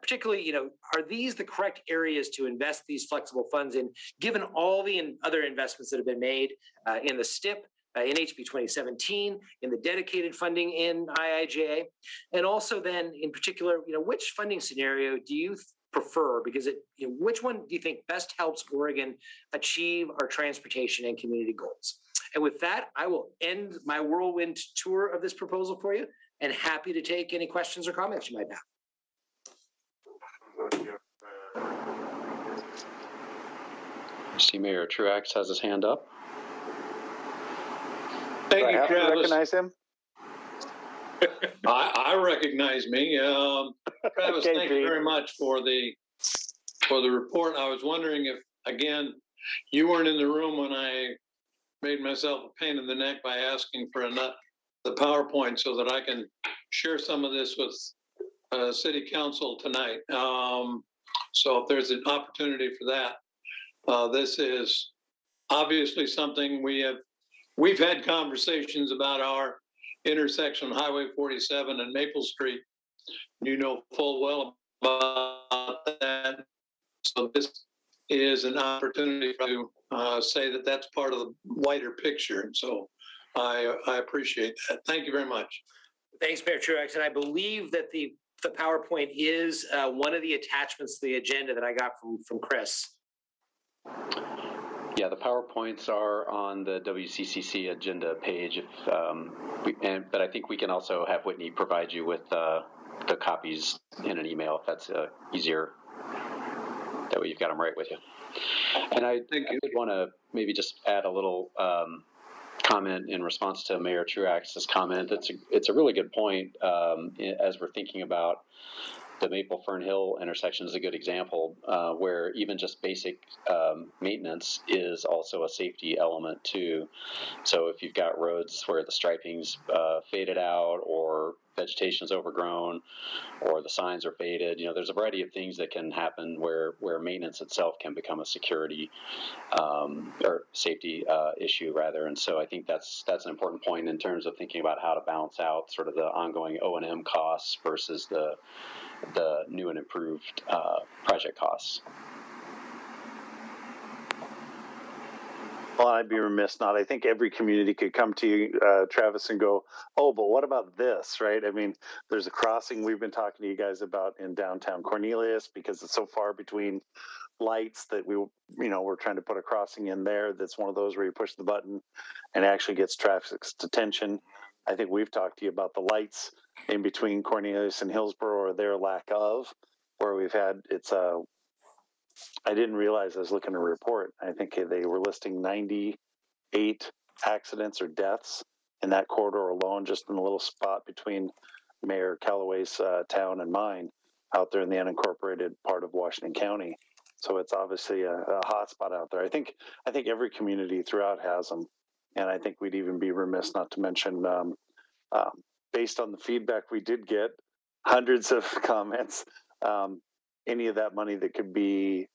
M: Particularly, are these the correct areas to invest these flexible funds in, given all the other investments that have been made in the Mstip, in HB 2017, in the dedicated funding in IIJA, and also then in particular, which funding scenario do you prefer, because which one do you think best helps Oregon achieve our transportation and community goals? And with that, I will end my whirlwind tour of this proposal for you, and happy to take any questions or comments you might have.
B: I see Mayor Truax has his hand up.
C: Thank you,
A: I have to
C: Travis.
A: recognize him.
C: I recognize me. Travis,
A: Okay,
C: thank you very much for the report. I was wondering if, again, you weren't in the room when I made myself a pain in the neck by asking for the PowerPoint so that I can share some of this with City Council tonight. So if there's an opportunity for that, this is obviously something we've had conversations about our intersection Highway 47 and Maple Street. You know full well about that. So this is an opportunity to say that that's part of the wider picture. And so I appreciate that. Thank you very much.
M: Thanks, Mayor Truax. And I believe that the PowerPoint is one of the attachments to the agenda that I got from Chris.
B: Yeah, the PowerPoints are on the WCCC agenda page. But I think we can also have Whitney provide you with the copies in an email if that's easier. That way you've got them right with you. And I would want to maybe just add a little comment in response to Mayor Truax's comment. It's a really good point as we're thinking about the Maple Fern Hill intersection is a good example where even just basic maintenance is also a safety element too. So if you've got roads where the striping's faded out or vegetation's overgrown or the signs are faded, there's a variety of things that can happen where maintenance itself can become a security or safety issue rather. And so I think that's an important point in terms of thinking about how to balance out sort of the ongoing O&M costs versus the new and improved project costs.
A: Well, I'd be remiss not. I think every community could come to you, Travis, and go, oh, but what about this, right? I mean, there's a crossing we've been talking to you guys about in downtown Cornelius because it's so far between lights that we're trying to put a crossing in there. That's one of those where you push the button and actually gets traffic's attention. I think we've talked to you about the lights in between Cornelius and Hillsborough or their lack of, where we've had, I didn't realize I was looking at a report. I think they were listing 98 accidents or deaths in that corridor alone, just in a little spot between Mayor Callaway's town and mine out there in the unincorporated part of Washington County. So it's obviously a hot spot out there. I think every community throughout has them. And I think we'd even be remiss not to mention, based on the feedback we did get, hundreds of comments, any of that money that could be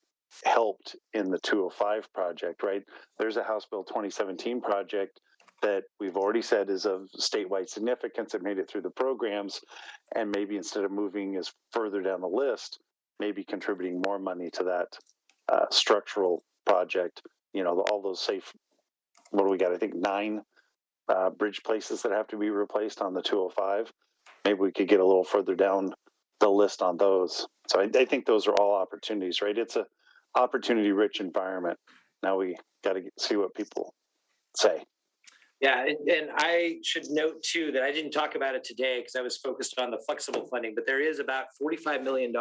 A: helped in the 205 project, right? There's a House Bill 2017 project that we've already said is of statewide significance. It made it through the programs, and maybe instead of moving as further down the list, maybe contributing more money to that structural project. All those safe. What do we got? I think 9 bridge places that have to be replaced on the 205. Maybe we could get a little further down the list on those. So I think those are all opportunities, right? It's a opportunity-rich environment. Now we got to see what people say.
M: Yeah, and I should note too that I didn't talk about it today because I was focused on the flexible funding, but there is about $45 million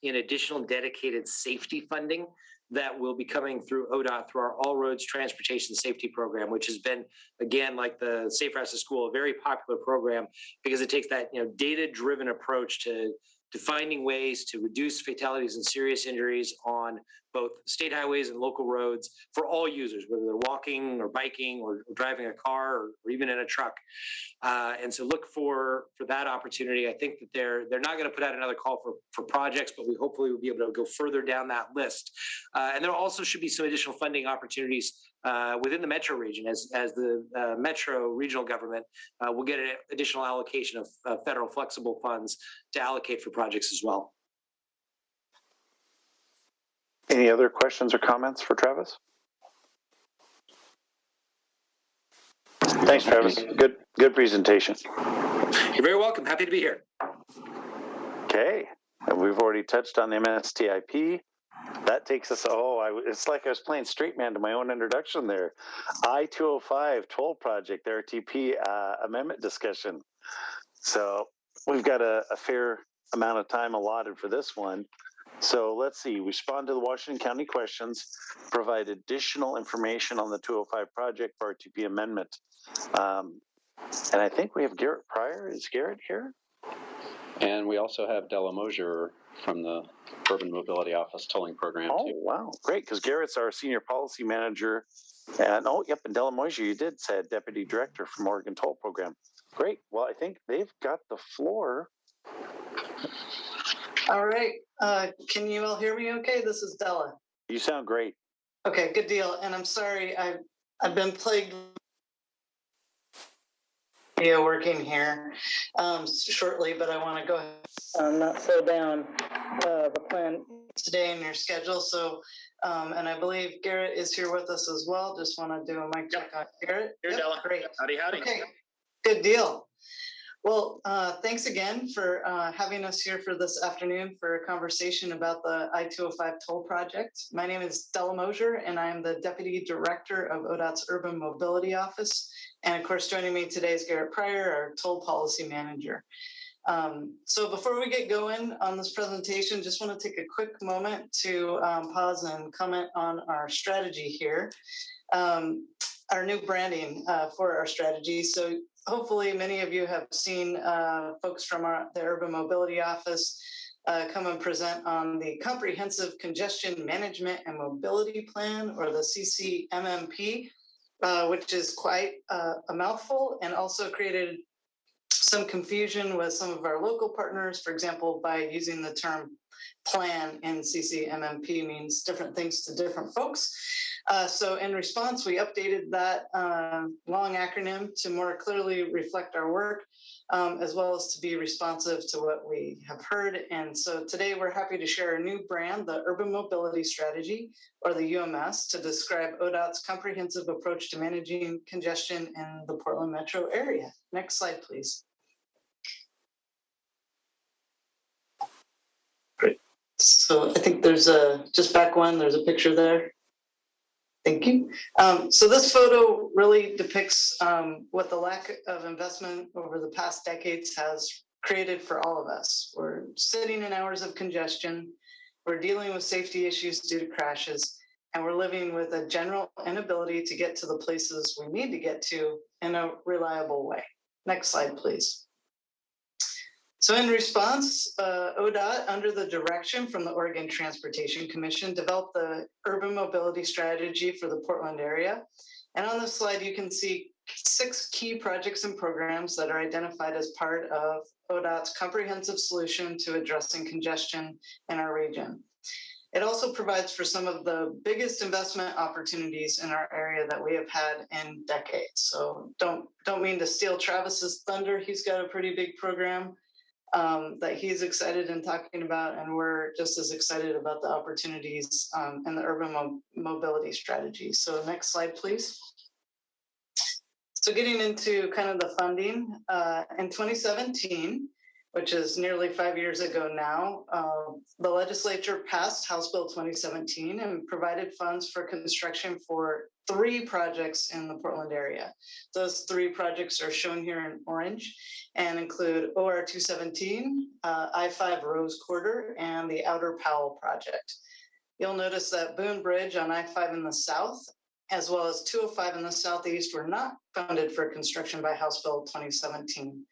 M: in additional dedicated safety funding that will be coming through ODOT through our All Roads Transportation Safety Program, which has been, again, like the Safe Routes to School, a very popular program because it takes that data-driven approach to finding ways to reduce fatalities and serious injuries on both state highways and local roads for all users, whether they're walking or biking or driving a car or even in a truck. And so look for that opportunity. I think that they're not going to put out another call for projects, but we hopefully will be able to go further down that list. And there also should be some additional funding opportunities within the metro region as the metro regional government will get an additional allocation of federal flexible funds to allocate for projects as well.
A: Any other questions or comments for Travis? Thanks, Travis. Good presentation.
M: You're very welcome. Happy to be here.
A: Okay. And we've already touched on MSTIP. That takes us, it's like I was playing straight man to my own introduction there. I-205 toll project, RTP amendment discussion. So we've got a fair amount of time allotted for this one. So let's see, respond to the Washington County questions, provide additional information on the 205 project for RTP amendment. And I think we have Garrett Pryor. Is Garrett here?
B: And we also have Della Mosier from the Urban Mobility Office tolling program.
A: Oh, wow. Great. Because Garrett's our senior policy manager. And and Della Mosier, you did say deputy director from Oregon Toll Program. Great. Well, I think they've got the floor.
N: All right. Can you all hear me okay? This is Della.
A: You sound great.
N: Okay, good deal. And I'm sorry, I've been plagued Yeah, working here shortly, but I want to go ahead not slow down the plan today in your schedule. So, and I believe Garrett is here with us as well. Just want to do a mic check on Garrett.
K: Here, Della.
N: Great.
K: Howdy.
N: Okay, good deal. Well, thanks again for having us here for this afternoon for a conversation about the I-205 toll project. My name is Della Mosier, and I am the Deputy Director of ODOT's Urban Mobility Office. And of course, joining me today is Garrett Pryor, our Toll Policy Manager. So before we get going on this presentation, just want to take a quick moment to pause and comment on our strategy here, our new branding for our strategy. So hopefully many of you have seen folks from the Urban Mobility Office come and present on the Comprehensive Congestion Management and Mobility Plan, or the CCMMP, which is quite a mouthful, and also created some confusion with some of our local partners, for example, by using the term plan in CCMMP means different things to different folks. So in response, we updated that long acronym to more clearly reflect our work, as well as to be responsive to what we have heard. And so today we're happy to share a new brand, the Urban Mobility Strategy, or the UMS, to describe ODOT's comprehensive approach to managing congestion in the Portland metro area. Next slide, please. Great. So I think there's just back one, there's a picture there. Thank you. So this photo really depicts what the lack of investment over the past decades has created for all of us. We're sitting in hours of congestion, we're dealing with safety issues due to crashes, and we're living with a general inability to get to the places we need to get to in a reliable way. Next slide, please. So in response, ODOT, under the direction from the Oregon Transportation Commission, developed the Urban Mobility Strategy for the Portland area. And on this slide, you can see 6 key projects and programs that are identified as part of ODOT's comprehensive solution to addressing congestion in our region. It also provides for some of the biggest investment opportunities in our area that we have had in decades. So don't mean to steal Travis's thunder. He's got a pretty big program that he's excited in talking about, and we're just as excited about the opportunities in the urban mobility strategy. So next slide, please. So getting into kind of the funding, in 2017, which is nearly 5 years ago now, the legislature passed House Bill 2017 and provided funds for construction for 3 projects in the Portland area. Those 3 projects are shown here in orange and include OR 217, I-5 Rose Quarter, and the Outer Powell project. You'll notice that Boone Bridge on I-5 in the south, as well as 205 in the southeast, were not funded for construction by House Bill 2017.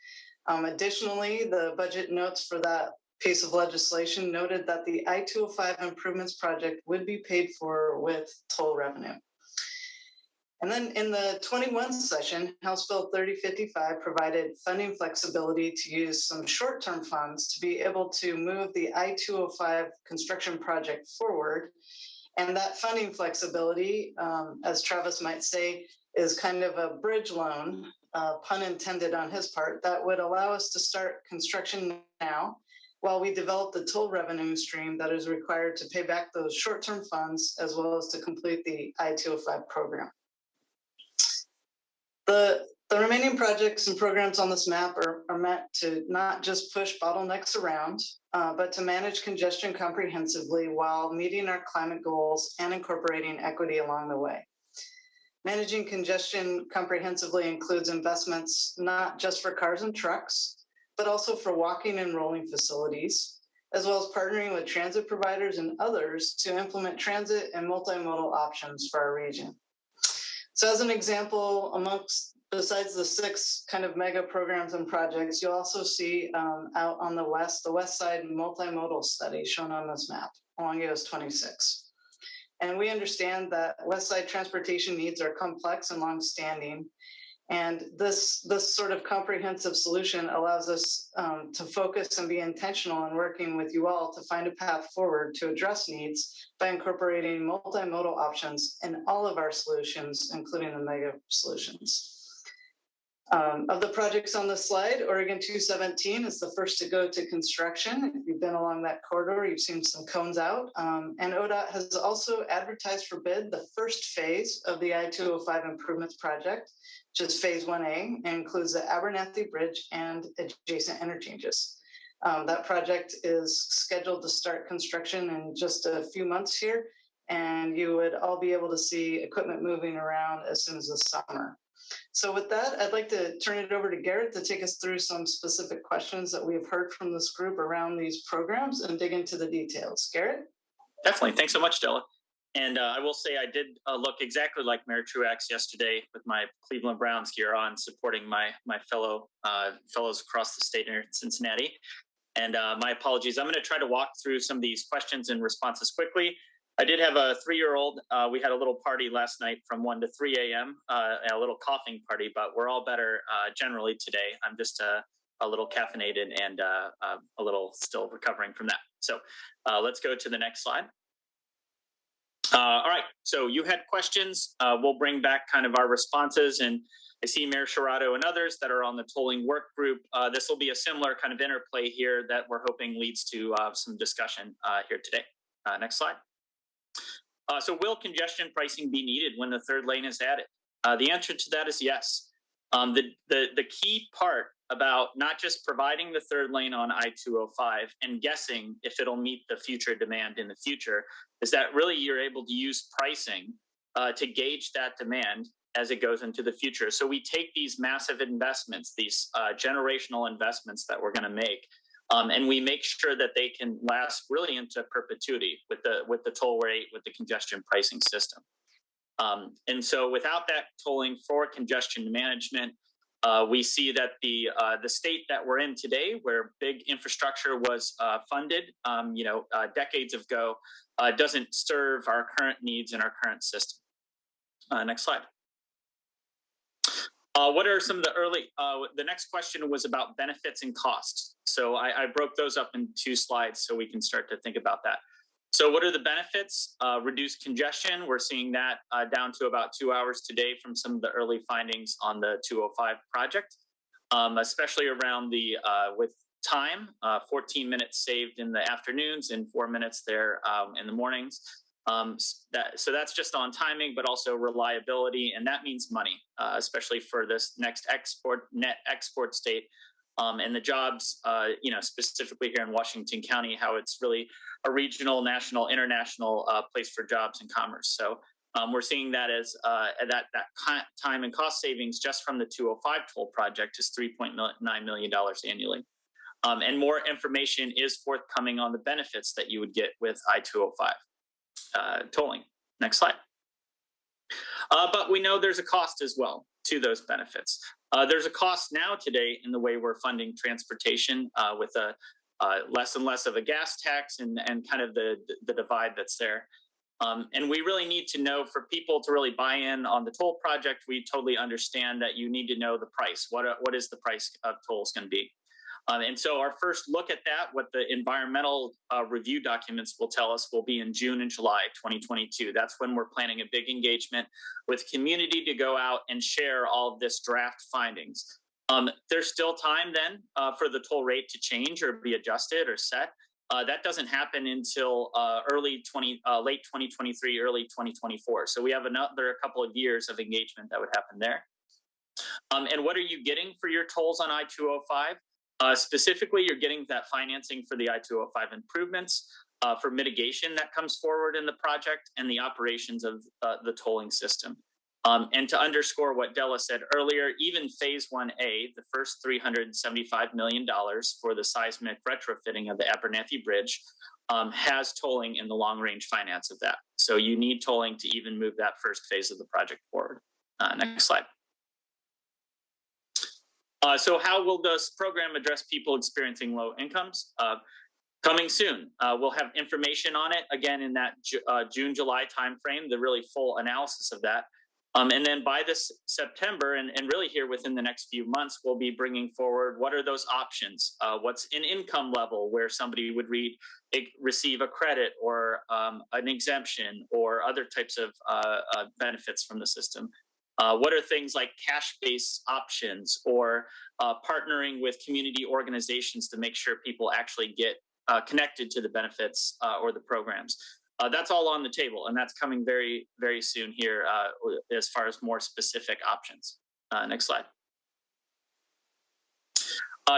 N: Additionally, the budget notes for that piece of legislation noted that the I-205 improvements project would be paid for with toll revenue. And then in the 21 session, House Bill 3055 provided funding flexibility to use some short-term funds to be able to move the I-205 construction project forward. And that funding flexibility, as Travis might say, is kind of a bridge loan, pun intended on his part, that would allow us to start construction now while we develop the toll revenue stream that is required to pay back those short-term funds, as well as to complete the I-205 program. The remaining projects and programs on this map are meant to not just push bottlenecks around, but to manage congestion comprehensively while meeting our climate goals and incorporating equity along the way. Managing congestion comprehensively includes investments not just for cars and trucks, but also for walking and rolling facilities, as well as partnering with transit providers and others to implement transit and multimodal options for our region. So as an example, besides the 6 kind of mega programs and projects, you'll also see out on the west side multimodal study shown on this map along US 26. And we understand that West Side transportation needs are complex and longstanding. And this sort of comprehensive solution allows us to focus and be intentional in working with you all to find a path forward to address needs by incorporating multimodal options in all of our solutions, including the mega solutions. Of the projects on the slide, Oregon 217 is the first to go to construction. If you've been along that corridor, you've seen some cones out. And ODOT has also advertised for bid the first phase of the I-205 improvements project, which is phase 1A, and includes the Abernathy Bridge and adjacent interchanges. That project is scheduled to start construction in just a few months here, and you would all be able to see equipment moving around as soon as the summer. So with that, I'd like to turn it over to Garrett to take us through some specific questions that we've heard from this group around these programs and dig into the details. Garrett?
O: Definitely. Thanks so much, Della. And I will say I did look exactly like Mayor Truax yesterday with my Cleveland Browns gear on, supporting my fellows across the state here in Cincinnati. And my apologies. I'm going to try to walk through some of these questions and responses quickly. I did have a 3-year-old. We had a little party last night from 1 to 3 a.m., a little coughing party, but we're all better generally today. I'm just a little caffeinated and a little still recovering from that. So let's go to the next slide. All right, so you had questions. We'll bring back kind of our responses, and I see Mayor Shirato and others that are on the tolling work group. This will be a similar kind of interplay here that we're hoping leads to some discussion here today. Next slide. So will congestion pricing be needed when the third lane is added? The answer to that is yes. The key part about not just providing the third lane on I-205 and guessing if it'll meet the future demand in the future is that really you're able to use pricing to gauge that demand as it goes into the future. So we take these massive investments, these generational investments that we're going to make, and we make sure that they can last really into perpetuity with the toll rate, with the congestion pricing system. And so without that tolling for congestion management, we see that the state that we're in today, where big infrastructure was funded, decades ago, doesn't serve our current needs in our current system. Next slide. What are some of the early, the next question was about benefits and costs. So I broke those up in 2 slides so we can start to think about that. So what are the benefits? Reduced congestion. We're seeing that down to about 2 hours today from some of the early findings on the 205 project, especially around the, with time, 14 minutes saved in the afternoons and 4 minutes there in the mornings. So that's just on timing, but also reliability, and that means money, especially for this next net export state, and the jobs, specifically here in Washington County, how it's really a regional, national, international place for jobs and commerce. So we're seeing that as that time and cost savings just from the 205 toll project is $3.9 million annually. And more information is forthcoming on the benefits that you would get with I-205. Tolling. Next slide. But we know there's a cost as well to those benefits. There's a cost now today in the way we're funding transportation with a less and less of a gas tax and kind of the divide that's there. And we really need to know, for people to really buy in on the toll project, we totally understand that you need to know the price. What is the price of tolls going to be? And so our first look at that, what the environmental review documents will tell us, will be in June and July 2022. That's when we're planning a big engagement with community to go out and share all of this draft findings. There's still time then for the toll rate to change or be adjusted or set. That doesn't happen until late 2023, early 2024. So we have another couple of years of engagement that would happen there. And what are you getting for your tolls on I-205? Specifically, you're getting that financing for the I-205 improvements, for mitigation that comes forward in the project, and the operations of the tolling system. And to underscore what Della said earlier, even phase 1A, the first $375 million for the seismic retrofitting of the Abernathy Bridge, has tolling in the long-range finance of that. So you need tolling to even move that first phase of the project forward. Next slide. So how will this program address people experiencing low incomes? Coming soon. We'll have information on it, again, in that June-July timeframe, the really full analysis of that. And then by this September, and really here within the next few months, we'll be bringing forward what are those options? What's an income level where somebody would receive a credit or an exemption or other types of benefits from the system? What are things like cash-based options or partnering with community organizations to make sure people actually get connected to the benefits or the programs? That's all on the table, and that's coming very, very soon here as far as more specific options. Next slide.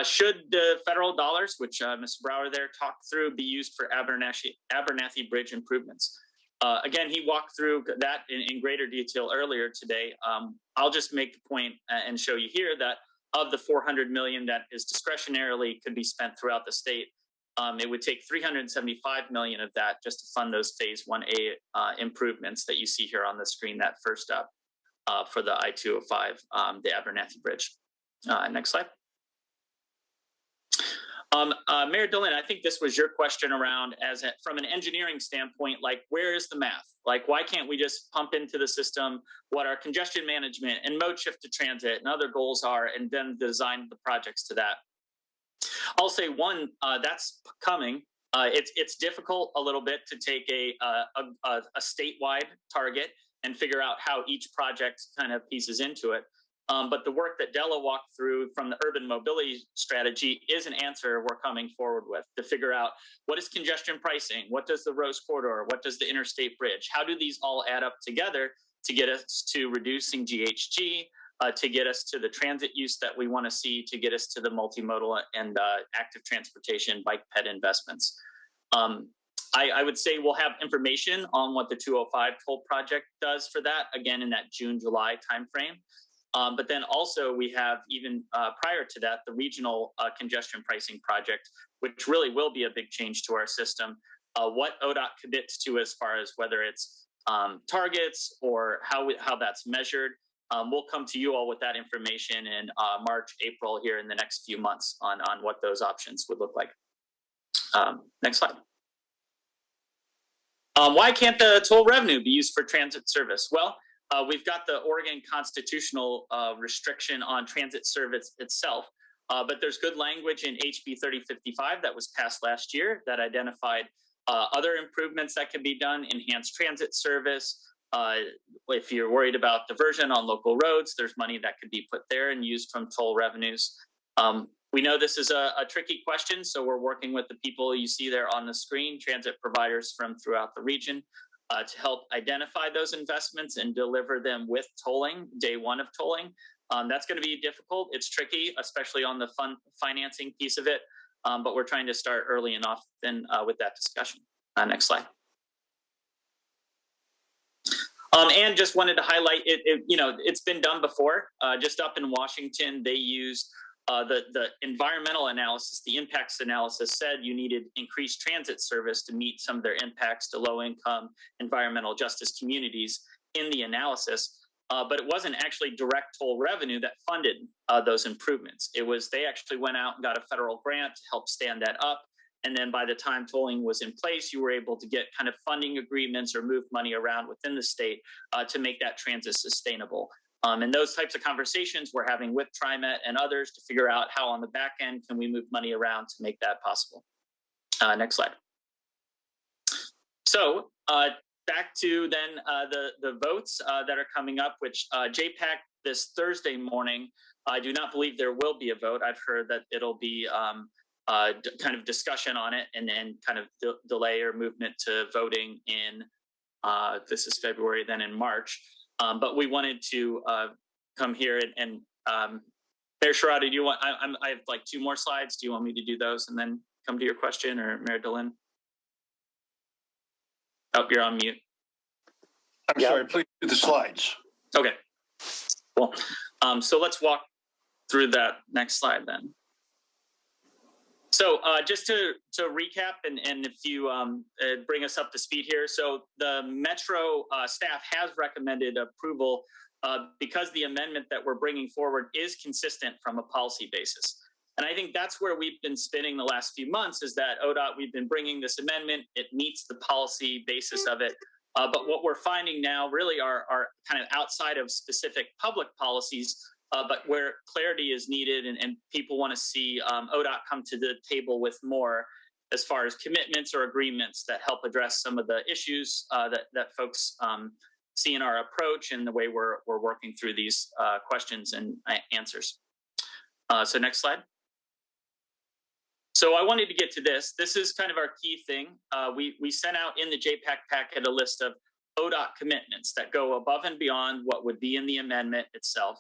O: Should the federal dollars, which Mr. Brower there talked through, be used for Abernathy Bridge improvements? Again, he walked through that in greater detail earlier today. I'll just make the point and show you here that of the $400 million that is discretionarily could be spent throughout the state, it would take $375 million of that just to fund those Phase 1A improvements that you see here on the screen, that first up for the I-205, the Abernathy Bridge. Next slide. Mayor Dillon, I think this was your question around from an engineering standpoint, like where is the math? Like why can't we just pump into the system what our congestion management and mode shift to transit and other goals are and then design the projects to that? I'll say one, that's coming. It's difficult a little bit to take a statewide target and figure out how each project kind of pieces into it. But the work that Della walked through from the urban mobility strategy is an answer we're coming forward with to figure out what is congestion pricing, what does the Rose Corridor, what does the Interstate Bridge, how do these all add up together to get us to reducing GHG, to get us to the transit use that we want to see, to get us to the multimodal and active transportation bike ped investments. I would say we'll have information on what the 205 toll project does for that, again, in that June-July timeframe. But then also we have even prior to that, the regional congestion pricing project, which really will be a big change to our system. What ODOT commits to as far as whether it's targets or how that's measured. We'll come to you all with that information in March, April here in the next few months on what those options would look like. Next slide. Why can't the toll revenue be used for transit service? Well, we've got the Oregon constitutional restriction on transit service itself, but there's good language in HB 3055 that was passed last year that identified other improvements that can be done, enhanced transit service. If you're worried about diversion on local roads, there's money that could be put there and used from toll revenues. We know this is a tricky question, so we're working with the people you see there on the screen, transit providers from throughout the region, to help identify those investments and deliver them with tolling, day one of tolling. That's going to be difficult. It's tricky, especially on the financing piece of it, but we're trying to start early and often with that discussion. Next slide. And just wanted to highlight it's been done before. Just up in Washington, they used the environmental analysis, the impacts analysis said you needed increased transit service to meet some of their impacts to low-income environmental justice communities in the analysis. But it wasn't actually direct toll revenue that funded those improvements. It was they actually went out and got a federal grant to help stand that up. And then by the time tolling was in place, you were able to get kind of funding agreements or move money around within the state to make that transit sustainable. And those types of conversations we're having with TriMet and others to figure out how on the back end can we move money around to make that possible. Next slide. So back to then the votes that are coming up, which JPAC this Thursday morning, I do not believe there will be a vote. I've heard that it'll be kind of discussion on it and then kind of delay or movement to voting in, this is February, then in March. But we wanted to come here and Mayor Sharada, do you want, I have like 2 more slides. Do you want me to do those and then come to your question, or Mayor Dillon? Oh, you're on mute.
P: I'm sorry, please do the slides.
O: Okay, cool. So let's walk through that next slide then. So just to recap, and if you bring us up to speed here, so the Metro staff has recommended approval because the amendment that we're bringing forward is consistent from a policy basis. And I think that's where we've been spinning the last few months, is that ODOT, we've been bringing this amendment, it meets the policy basis of it. But what we're finding now really are kind of outside of specific public policies, but where clarity is needed and people want to see ODOT come to the table with more as far as commitments or agreements that help address some of the issues that folks seeing our approach and the way we're working through these questions and answers. So next slide. So I wanted to get to this. This is kind of our key thing. We sent out in the JPAC packet a list of ODOT commitments that go above and beyond what would be in the amendment itself.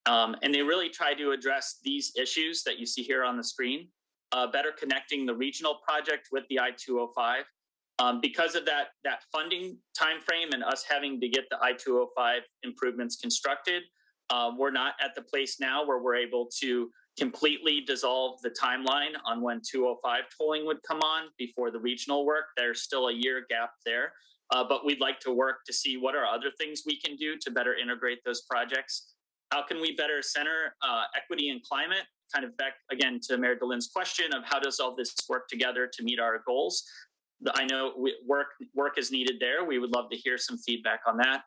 O: And they really try to address these issues that you see here on the screen, better connecting the regional project with the I-205. Because of that funding timeframe and us having to get the I-205 improvements constructed, we're not at the place now where we're able to completely dissolve the timeline on when 205 tolling would come on before the regional work. There's still a year gap there, but we'd like to work to see what are other things we can do to better integrate those projects. How can we better center equity and climate? Kind of back again to Mayor Delin's question of how does all this work together to meet our goals? I know work is needed there. We would love to hear some feedback on that.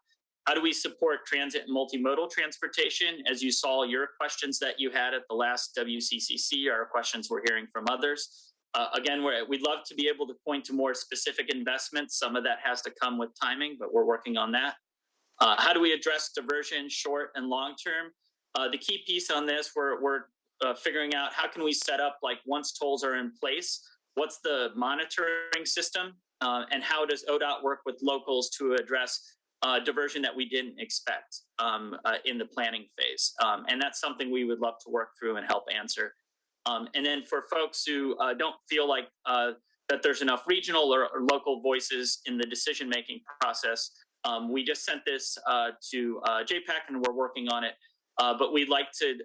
O: How do we support transit and multimodal transportation? As you saw, your questions that you had at the last WCCC are questions we're hearing from others. Again, we'd love to be able to point to more specific investments. Some of that has to come with timing, but we're working on that. How do we address diversion, short and long term? The key piece on this, we're figuring out how can we set up, like once tolls are in place, what's the monitoring system, and how does ODOT work with locals to address diversion that we didn't expect in the planning phase. And that's something we would love to work through and help answer. And then for folks who don't feel like that there's enough regional or local voices in the decision-making process, we just sent this to JPAC and we're working on it. But we'd like to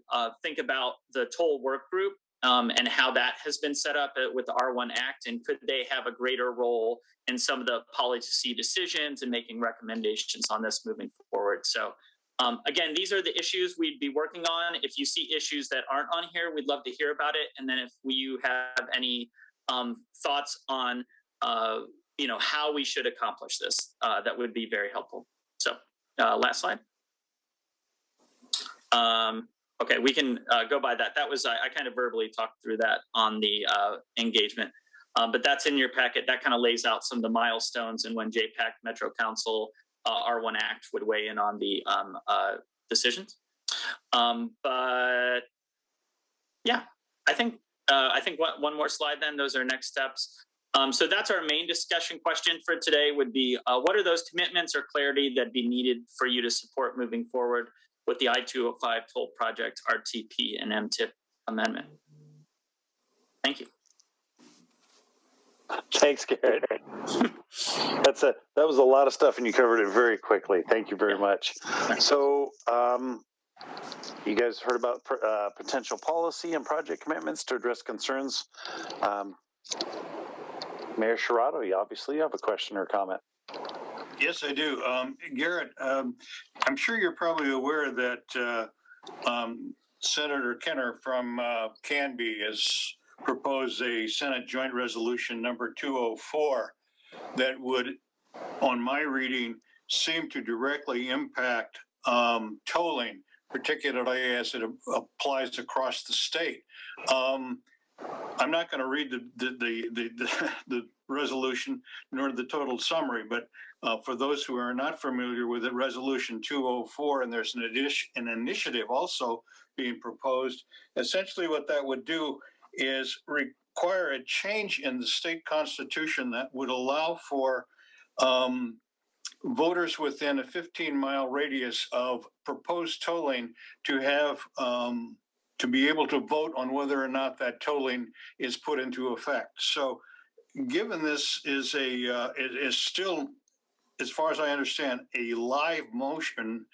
O: think about the toll work group and how that has been set up with the R1 Act, and could they have a greater role in some of the policy decisions and making recommendations on this moving forward. So again, these are the issues we'd be working on. If you see issues that aren't on here, we'd love to hear about it. And then if you have any thoughts on how we should accomplish this, that would be very helpful. So last slide. Okay, we can go by that. That was, I kind of verbally talked through that on the engagement, but that's in your packet. That kind of lays out some of the milestones and when JPAC, Metro Council, R1 Act would weigh in on the decisions. But yeah, I think one more slide then, those are next steps. So that's our main discussion question for today would be, what are those commitments or clarity that be needed for you to support moving forward with the I-205 toll project, RTP and Mstip amendment? Thank you.
A: Thanks, Garrett. That was a lot of stuff and you covered it very quickly. Thank you very much. So you guys heard about potential policy and project commitments to address concerns. Mayor Sherrato, you obviously have a question or comment.
P: Yes, I do. Garrett, I'm sure you're probably aware that Senator Kenner from Canby has proposed a Senate Joint Resolution number 204 that would, on my reading, seem to directly impact tolling, particularly as it applies across the state. I'm not going to read the resolution nor the total summary, but for those who are not familiar with it, Resolution 204, and there's an initiative also being proposed. Essentially what that would do is require a change in the state constitution that would allow for voters within a 15-mile radius of proposed tolling to have to be able to vote on whether or not that tolling is put into effect. So given this is still, as far as I understand, a live motion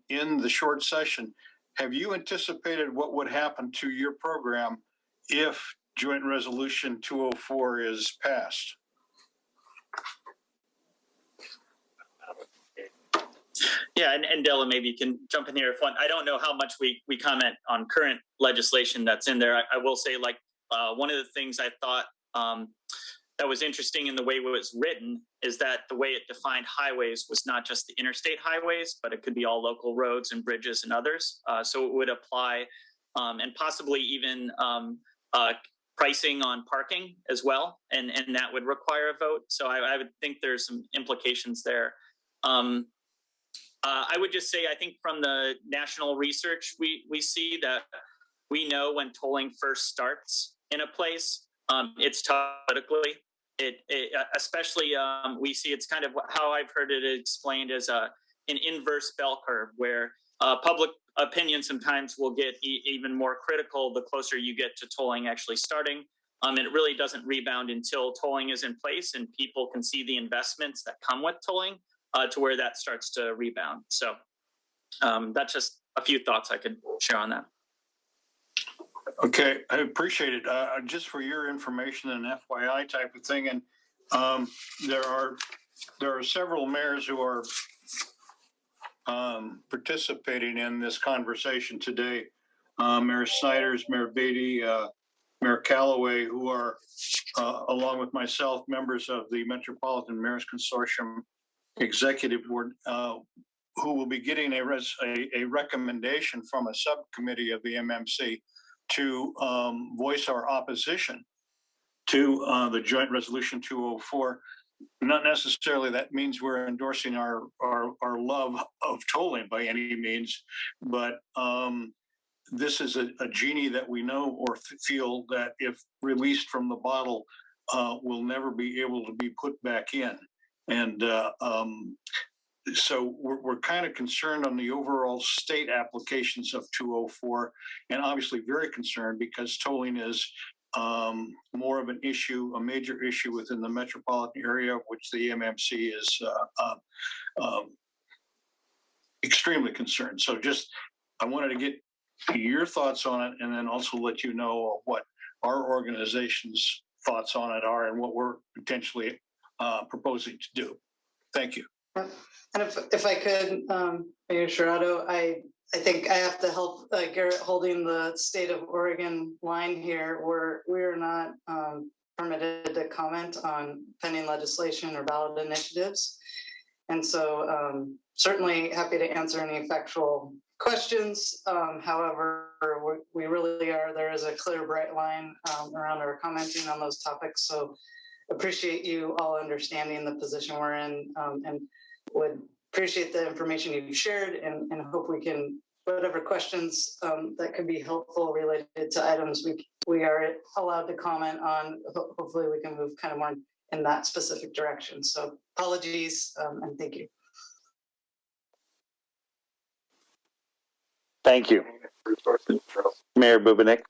P: in the short session, have you anticipated what would happen to your program if Joint Resolution 204 is passed?
O: Yeah, and Della, maybe you can jump in here if one. I don't know how much we comment on current legislation that's in there. I will say, like, one of the things I thought that was interesting in the way it was written is that the way it defined highways was not just the interstate highways, but it could be all local roads and bridges and others. So it would apply and possibly even pricing on parking as well, and that would require a vote. So I would think there's some implications there. I would just say, I think from the national research, we see that we know when tolling first starts in a place, it's tough politically. Especially we see it's kind of how I've heard it explained as an inverse bell curve, where public opinion sometimes will get even more critical the closer you get to tolling actually starting. And it really doesn't rebound until tolling is in place and people can see the investments that come with tolling to where that starts to rebound. So that's just a few thoughts I could share on that.
P: Okay, I appreciate it. Just for your information and FYI type of thing, and there are several mayors who are participating in this conversation today. Mayor Snyder's, Mayor Beatty, Mayor Callaway, who are, along with myself, members of the Metropolitan Mayors Consortium Executive Board, who will be getting a recommendation from a subcommittee of the MMC to voice our opposition to the Joint Resolution 204. Not necessarily that means we're endorsing our love of tolling by any means, but this is a genie that we know or feel that if released from the bottle will never be able to be put back in. And so we're kind of concerned on the overall state applications of 204, and obviously very concerned because tolling is more of an issue, a major issue within the metropolitan area, which the MMC is extremely concerned. So just, I wanted to get your thoughts on it and then also let you know what our organization's thoughts on it are and what we're potentially proposing to do. Thank you.
N: And if I could, Mayor Shirato, I think I have to help Garrett holding the state of Oregon line here, where we're not permitted to comment on pending legislation or ballot initiatives. And so certainly happy to answer any factual questions. However, we really are, there is a clear, bright line around our commenting on those topics. So appreciate you all understanding the position we're in and would appreciate the information you've shared and hope we can, whatever questions that could be helpful related to items we are allowed to comment on, hopefully we can move kind of more in that specific direction. So apologies and thank you.
A: Thank you. Mayor Bubenik.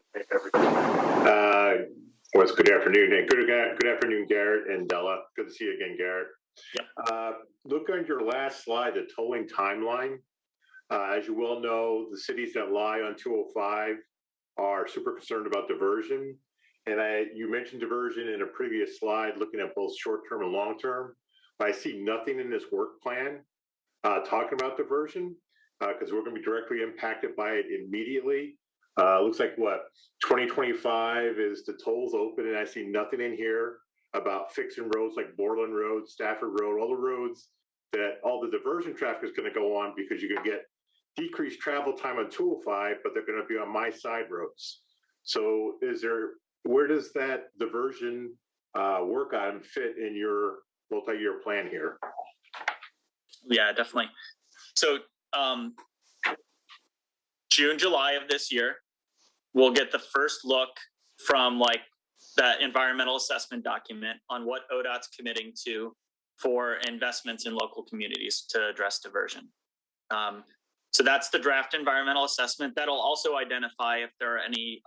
Q: Good afternoon, and good afternoon, Garrett and Della. Good to see you again, Garrett.
O: Yeah.
Q: Look on your last slide, the tolling timeline. As you well know, the cities that lie on 205 are super concerned about diversion. And you mentioned diversion in a previous slide, looking at both short-term and long-term. But I see nothing in this work plan talking about diversion because we're going to be directly impacted by it immediately. Looks like 2025 is the tolls open, and I see nothing in here about fixing roads like Borland Road, Stafford Road, all the roads that all the diversion traffic is going to go on because you're going to get decreased travel time on 205, but they're going to be on my side roads. So where does that diversion work item fit in your multi-year plan here?
O: Yeah, definitely. So June, July of this year, we'll get the first look from that environmental assessment document on what ODOT's committing to for investments in local communities to address diversion. So that's the draft environmental assessment. That'll also identify if there are any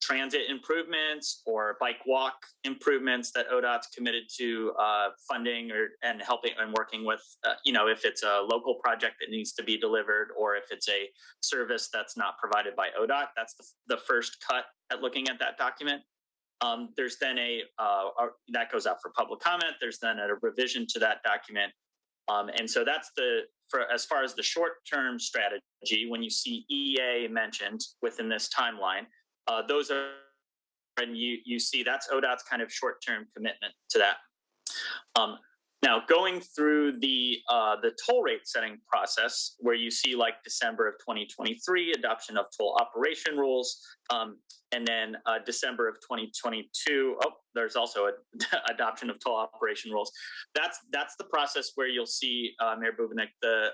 O: transit improvements or bike walk improvements that ODOT's committed to funding and helping and working with, if it's a local project that needs to be delivered or if it's a service that's not provided by ODOT. That's the first cut at looking at that document. There's then that goes out for public comment. There's then a revision to that document. And so that's as far as the short-term strategy, when you see EA mentioned within this timeline, those are, and you see that's ODOT's kind of short-term commitment to that. Now, going through the toll rate setting process, where you see December of 2023, adoption of toll operation rules, and then December of 2022, there's also an adoption of toll operation rules. That's the process where you'll see, Mayor Bubenik, the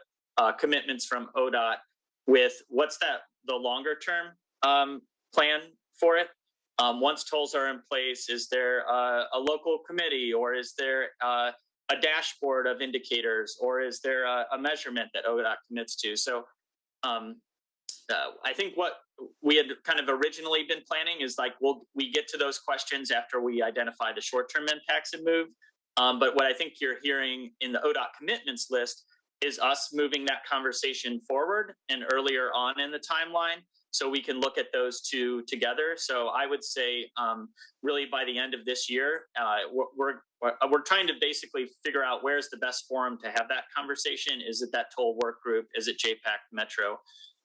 O: commitments from ODOT with what's the longer term plan for it. Once tolls are in place, is there a local committee, or is there a dashboard of indicators, or is there a measurement that ODOT commits to? So I think what we had kind of originally been planning is like we get to those questions after we identify the short-term impacts and move. But what I think you're hearing in the ODOT commitments list is us moving that conversation forward and earlier on in the timeline, so we can look at those two together. So I would say really by the end of this year, we're trying to basically figure out where's the best forum to have that conversation. Is it that toll work group? Is it JPAC Metro?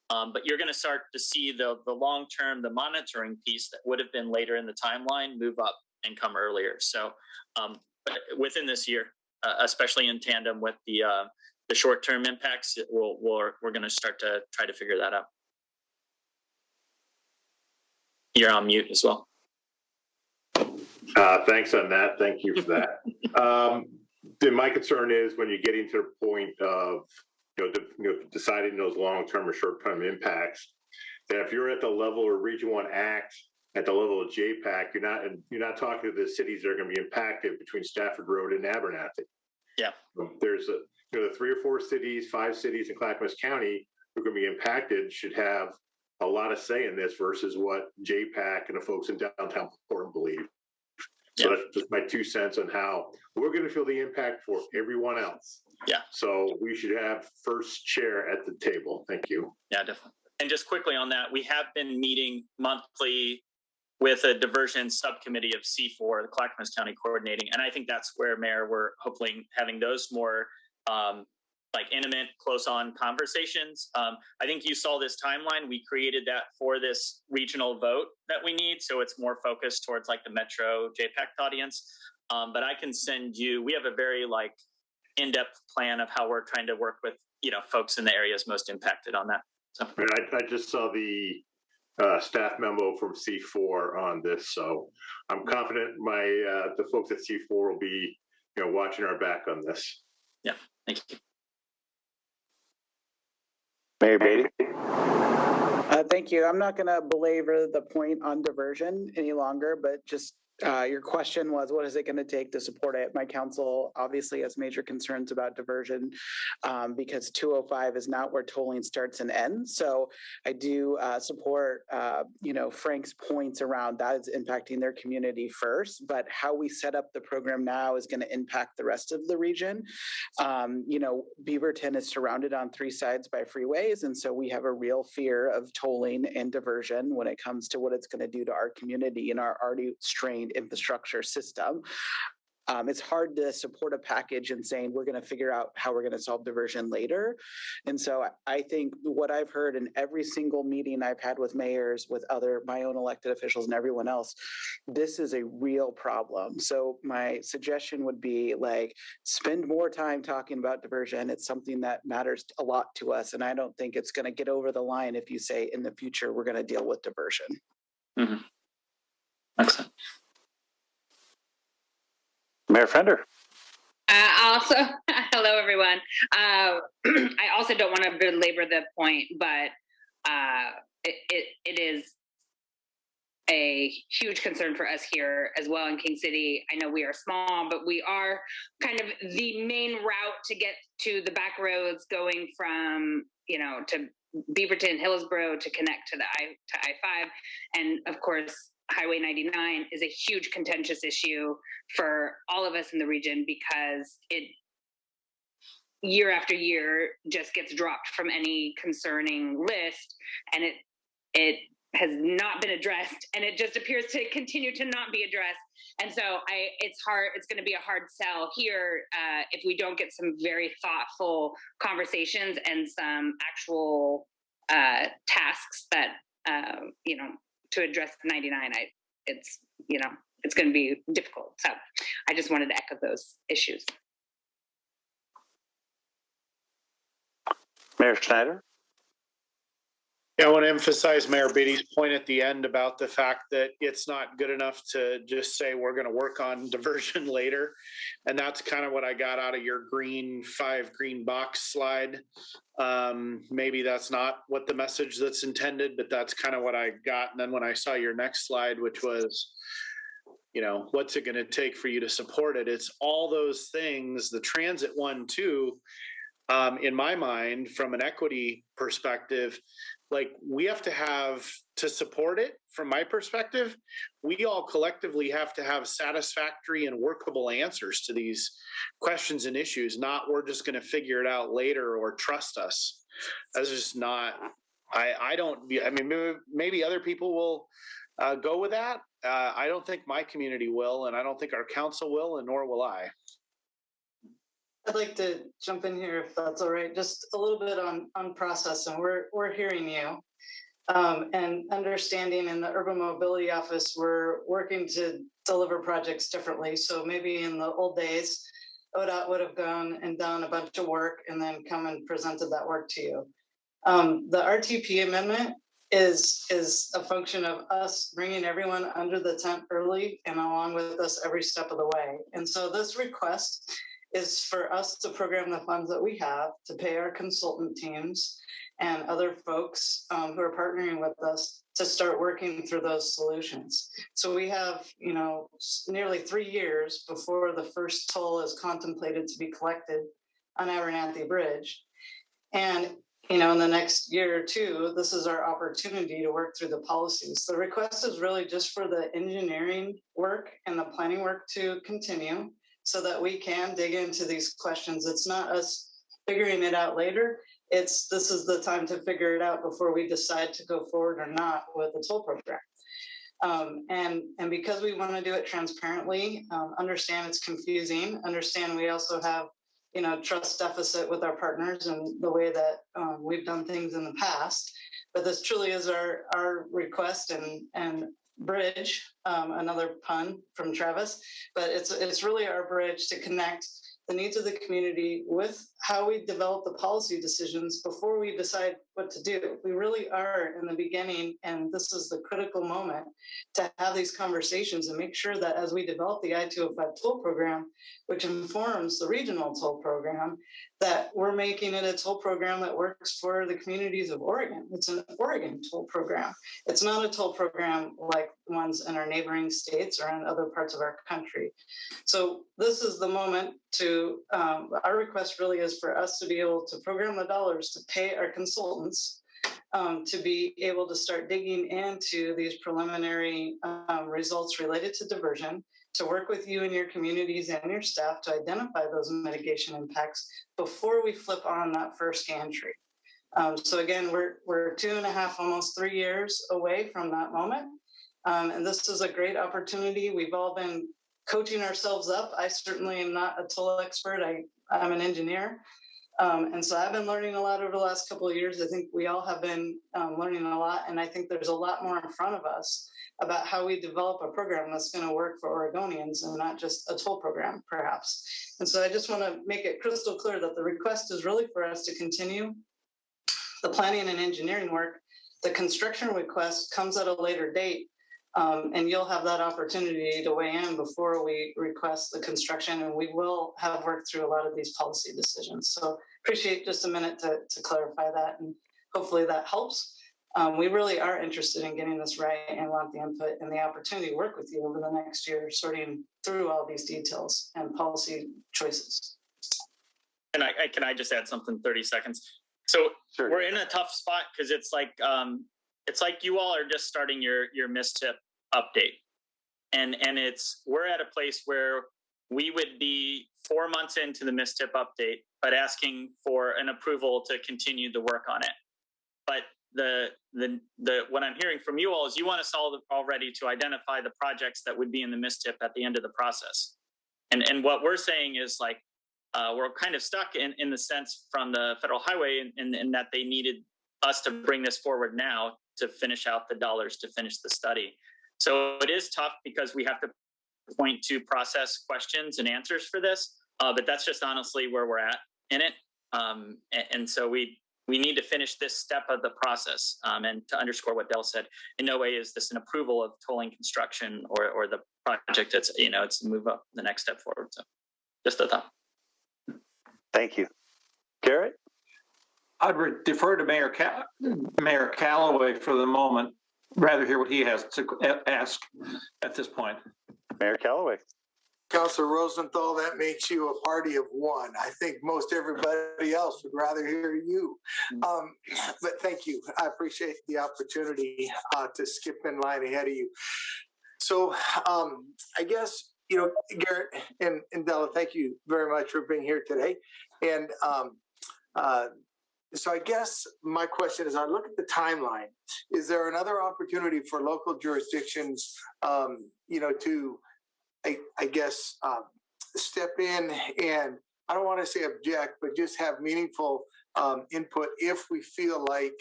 O: But you're going to start to see the long-term, the monitoring piece that would have been later in the timeline move up and come earlier. So within this year, especially in tandem with the short-term impacts, we're going to start to try to figure that out. You're on mute as well.
Q: Thanks on that. Thank you for that. Then my concern is when you're getting to the point of deciding those long-term or short-term impacts, that if you're at the level of Region 1 Act, at the level of JPAC, you're not talking to the cities that are going to be impacted between Stafford Road and Abernathy.
O: Yeah.
Q: There's the 3 or 4 cities, 5 cities in Clackamas County who are going to be impacted should have a lot of say in this versus what JPAC and the folks in downtown Portland believe. So that's just my 2 cents on how we're going to feel the impact for everyone else.
O: Yeah.
Q: So we should have first chair at the table. Thank you.
O: Yeah, definitely. And just quickly on that, we have been meeting monthly with a diversion subcommittee of C4, the Clackamas County Coordinating. And I think that's where, Mayor, we're hopefully having those more like intimate, close on conversations. I think you saw this timeline. We created that for this regional vote that we need. So it's more focused towards like the Metro JPAC audience. But I can send you, we have a very like in-depth plan of how we're trying to work with, folks in the areas most impacted on that. So
Q: I just saw the staff memo from C4 on this. So I'm confident the folks at C4 will be, watching our back on this.
O: Yeah, thank you.
A: Mayor Beatty.
R: Thank you. I'm not going to belabor the point on diversion any longer, but just your question was, what is it going to take to support it? My council obviously has major concerns about diversion because 205 is not where tolling starts and ends. So I do support, Frank's points around that is impacting their community first, but how we set up the program now is going to impact the rest of the region. Beaverton is surrounded on 3 sides by freeways. And so we have a real fear of tolling and diversion when it comes to what it's going to do to our community and our already strained infrastructure system. It's hard to support a package and saying we're going to figure out how we're going to solve diversion later. And so I think what I've heard in every single meeting I've had with mayors, with my own elected officials and everyone else, this is a real problem. So my suggestion would be spend more time talking about diversion. It's something that matters a lot to us. And I don't think it's going to get over the line if you say in the future, we're going to deal with diversion.
O: Mm-hmm. Excellent.
A: Mayor Fender.
S: Also, hello, everyone. I also don't want to belabor the point, but it is a huge concern for us here as well in King City. I know we are small, but we are kind of the main route to get to the back roads going from, to Beaverton, Hillsborough to connect to I-5. And of course, Highway 99 is a huge contentious issue for all of us in the region because it year after year just gets dropped from any concerning list, and it has not been addressed, and it just appears to continue to not be addressed. And so it's going to be a hard sell here if we don't get some very thoughtful conversations and some actual tasks that to address 99, it's going to be difficult. So I just wanted to echo those issues.
A: Mayor Schneider.
I: Yeah, I want to emphasize Mayor Beatty's point at the end about the fact that it's not good enough to just say we're going to work on diversion later. And that's kind of what I got out of your five green box slide. Maybe that's not what the message that's intended, but that's kind of what I got. And then when I saw your next slide, which was, what's it going to take for you to support it? It's all those things, the transit one too. In my mind, from an equity perspective, like we have to support it from my perspective, we all collectively have to have satisfactory and workable answers to these questions and issues, not we're just going to figure it out later or trust us. That's just not, maybe other people will go with that. I don't think my community will, and I don't think our council will, and nor will I.
N: I'd like to jump in here if that's all right. Just a little bit on process, and we're hearing you and understanding. In the Urban Mobility Office, we're working to deliver projects differently. So maybe in the old days, ODOT would have gone and done a bunch of work and then come and presented that work to you. The RTP amendment is a function of us bringing everyone under the tent early and along with us every step of the way. And so this request is for us to program the funds that we have to pay our consultant teams and other folks who are partnering with us to start working through those solutions. So we have, nearly 3 years before the first toll is contemplated to be collected on Abernathy Bridge. And, in the next year or two, this is our opportunity to work through the policies. The request is really just for the engineering work and the planning work to continue, so that we can dig into these questions. It's not us figuring it out later. This is the time to figure it out before we decide to go forward or not with the toll program. And because we want to do it transparently, understand it's confusing, understand we also have, trust deficit with our partners and the way that we've done things in the past. But this truly is our request and bridge, another pun from Travis, but it's really our bridge to connect the needs of the community with how we develop the policy decisions before we decide what to do. We really are in the beginning, and this is the critical moment to have these conversations and make sure that as we develop the I-205 toll program, which informs the regional toll program, that we're making it a toll program that works for the communities of Oregon. It's an Oregon toll program. It's not a toll program like ones in our neighboring states or in other parts of our country. So this is the moment to, our request really is for us to be able to program the dollars to pay our consultants to be able to start digging into these preliminary results related to diversion, to work with you and your communities and your staff to identify those mitigation impacts before we flip on that first gantry. So again, we're 2.5, almost 3 years away from that moment. And this is a great opportunity. We've all been coaching ourselves up. I certainly am not a toll expert. I'm an engineer. And so I've been learning a lot over the last couple of years. I think we all have been learning a lot. And I think there's a lot more in front of us about how we develop a program that's going to work for Oregonians and not just a toll program, perhaps. And so I just want to make it crystal clear that the request is really for us to continue the planning and engineering work. The construction request comes at a later date, and you'll have that opportunity to weigh in before we request the construction, and we will have worked through a lot of these policy decisions. So appreciate just a minute to clarify that, and hopefully that helps. We really are interested in getting this right and want the input and the opportunity to work with you over the next year, sorting through all these details and policy choices.
O: And can I just add something, 30 seconds? So sure. We're in a tough spot because it's like you all are just starting your Mstip update. And we're at a place where we would be 4 months into the Mstip update, but asking for an approval to continue the work on it. But what I'm hearing from you all is you want us all already to identify the projects that would be in the Mstip at the end of the process. And what we're saying is like, we're kind of stuck in the sense from the Federal Highway in that they needed us to bring this forward now to finish out the dollars to finish the study. So it is tough because we have to point to process questions and answers for this, but that's just honestly where we're at in it. And so we need to finish this step of the process. And to underscore what Del said, in no way is this an approval of tolling construction or the project. It's, it's a move up the next step forward. So just a thought.
A: Thank you. Garrett?
P: I'd defer to Mayor Callaway for the moment, rather hear what he has to ask at this point.
A: Mayor Callaway.
T: Councilor Rosenthal, that makes you a party of one. I think most everybody else would rather hear you. But thank you. I appreciate the opportunity to skip in line ahead of you. So I guess, Garrett and Della, thank you very much for being here today. And so I guess my question is, I look at the timeline. Is there another opportunity for local jurisdictions, to I guess, step in and I don't want to say object, but just have meaningful input if we feel like,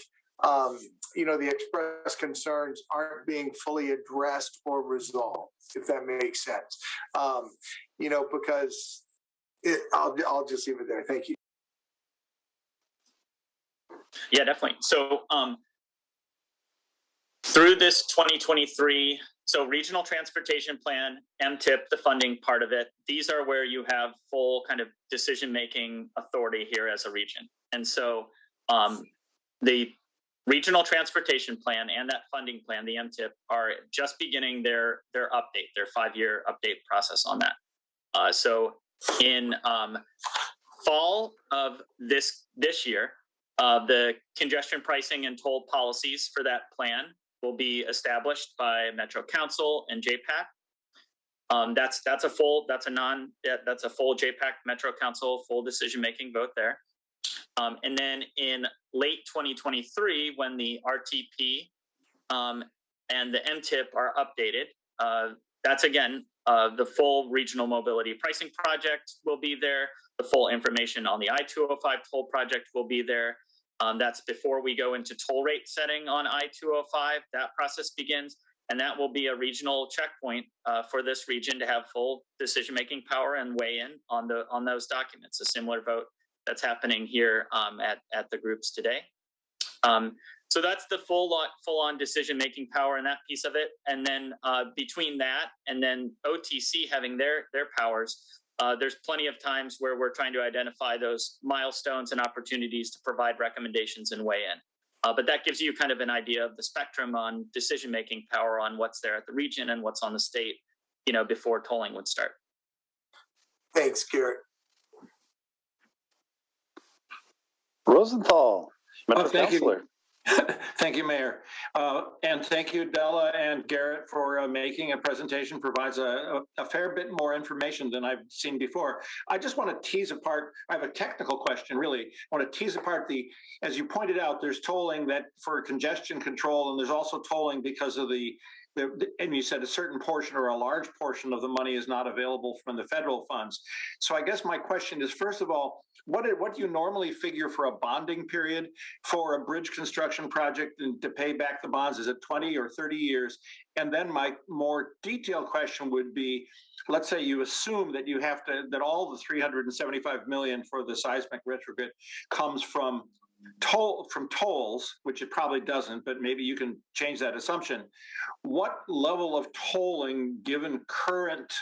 T: the expressed concerns aren't being fully addressed or resolved, if that makes sense. Because I'll just leave it there. Thank you.
O: Yeah, definitely. So through this 2023, so Regional Transportation Plan, Mstip, the funding part of it, these are where you have full kind of decision-making authority here as a region. And so the Regional Transportation Plan and that funding plan, the Mstip, are just beginning their update, their 5-year update process on that. So in fall of this year, the congestion pricing and toll policies for that plan will be established by Metro Council and JPAC. That's a full JPAC Metro Council full decision-making vote there. And then in late 2023, when the RTP and the Mstip are updated, that's again the full regional mobility pricing project will be there. The full information on the I-205 toll project will be there. That's before we go into toll rate setting on I-205. That process begins, and that will be a regional checkpoint for this region to have full decision-making power and weigh in on those documents. A similar vote that's happening here at the groups today. So that's the full-on decision-making power and that piece of it. And then between that and then OTC having their powers, there's plenty of times where we're trying to identify those milestones and opportunities to provide recommendations and weigh in. But that gives you kind of an idea of the spectrum on decision-making power on what's there at the region and what's on the state, before tolling would start.
T: Thanks, Garrett.
A: Rosenthal, Metro
P: thank
A: Councilor.
P: You. Thank you, Mayor. And thank you, Della and Garrett, for making a presentation. Provides a fair bit more information than I've seen before. I just want to tease apart, I have a technical question, really. I want to tease apart as you pointed out, there's tolling that for congestion control, and there's also tolling because of and you said a certain portion or a large portion of the money is not available from the federal funds. So I guess my question is, first of all, what do you normally figure for a bonding period for a bridge construction project and to pay back the bonds? Is it 20 or 30 years? And then my more detailed question would be, let's say you assume that that all the $375 million for the seismic retrofit comes from tolls, which it probably doesn't, but maybe you can change that assumption. What level of tolling, given current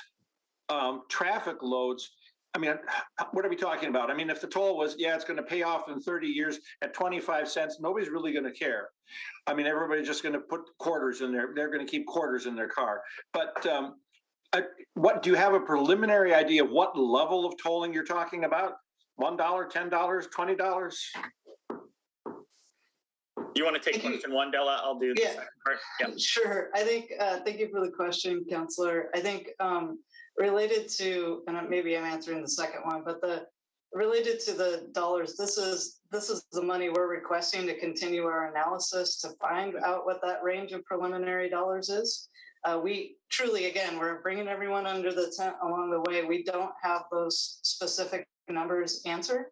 P: traffic loads, I mean, what are we talking about? I mean, if the toll was, it's going to pay off in 30 years at 25 cents, nobody's really going to care. I mean, everybody's just going to put quarters in there. They're going to keep quarters in their car. But what do you have a preliminary idea of what level of tolling you're talking about? $1, $10, $20?
O: You want to take question one, Della? I'll do the second part. Yeah.
N: Sure. I think, thank you for the question, Councilor. I think related to, and maybe I'm answering the second one, but related to the dollars, this is the money we're requesting to continue our analysis to find out what that range of preliminary dollars is. We truly, again, we're bringing everyone under the tent along the way. We don't have those specific numbers answered.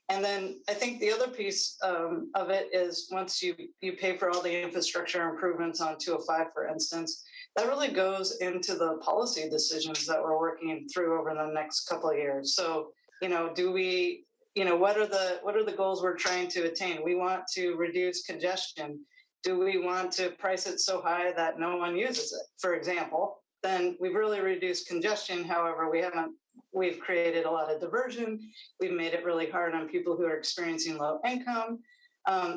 N: And then I think the other piece of it is once you pay for all the infrastructure improvements on 205, for instance, that really goes into the policy decisions that we're working through over the next couple of years. So, do we what are the goals we're trying to attain? We want to reduce congestion. Do we want to price it so high that no one uses it, for example? Then we've really reduced congestion. However, we've created a lot of diversion. We've made it really hard on people who are experiencing low income.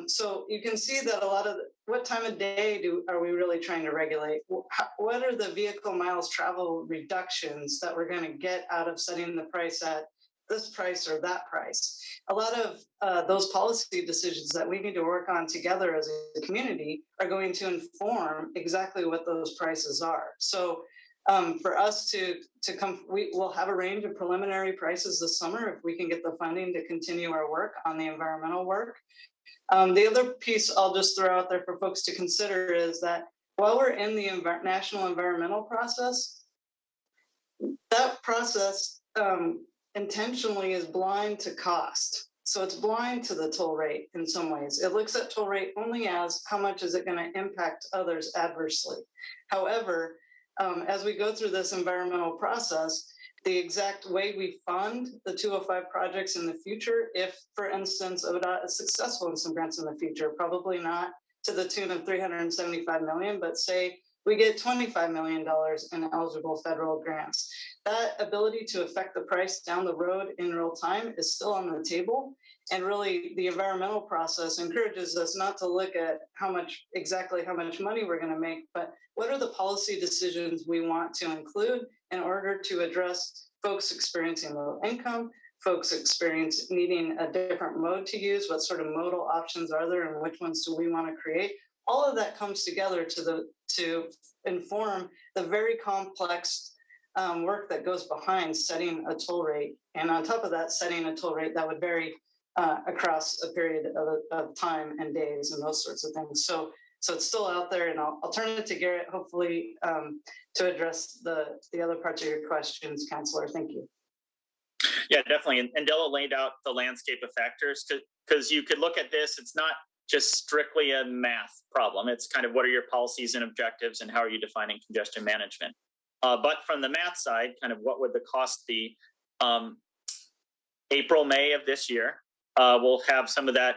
N: So you can see that a lot of what time of day are we really trying to regulate? What are the vehicle miles travel reductions that we're going to get out of setting the price at this price or that price? A lot of those policy decisions that we need to work on together as a community are going to inform exactly what those prices are. So for us to come, we will have a range of preliminary prices this summer if we can get the funding to continue our work on the environmental work. The other piece I'll just throw out there for folks to consider is that while we're in the national environmental process, that process intentionally is blind to cost. So it's blind to the toll rate in some ways. It looks at toll rate only as how much is it going to impact others adversely. However, as we go through this environmental process, the exact way we fund the 205 projects in the future, if, for instance, ODOT is successful in some grants in the future, probably not to the tune of $375 million, but say we get $25 million in eligible federal grants. That ability to affect the price down the road in real time is still on the table. And really, the environmental process encourages us not to look at exactly how much money we're going to make, but what are the policy decisions we want to include in order to address folks experiencing low income, folks needing a different mode to use, what sort of modal options are there and which ones do we want to create? All of that comes together to inform the very complex work that goes behind setting a toll rate. And on top of that, setting a toll rate that would vary across a period of time and days and those sorts of things. So it's still out there, and I'll turn it to Garrett, hopefully, to address the other parts of your questions, Councilor. Thank you.
O: Yeah, definitely. And Della laid out the landscape of factors because you could look at this. It's not just strictly a math problem. It's kind of what are your policies and objectives and how are you defining congestion management? But from the math side, kind of what would the cost be? April, May of this year, we'll have some of that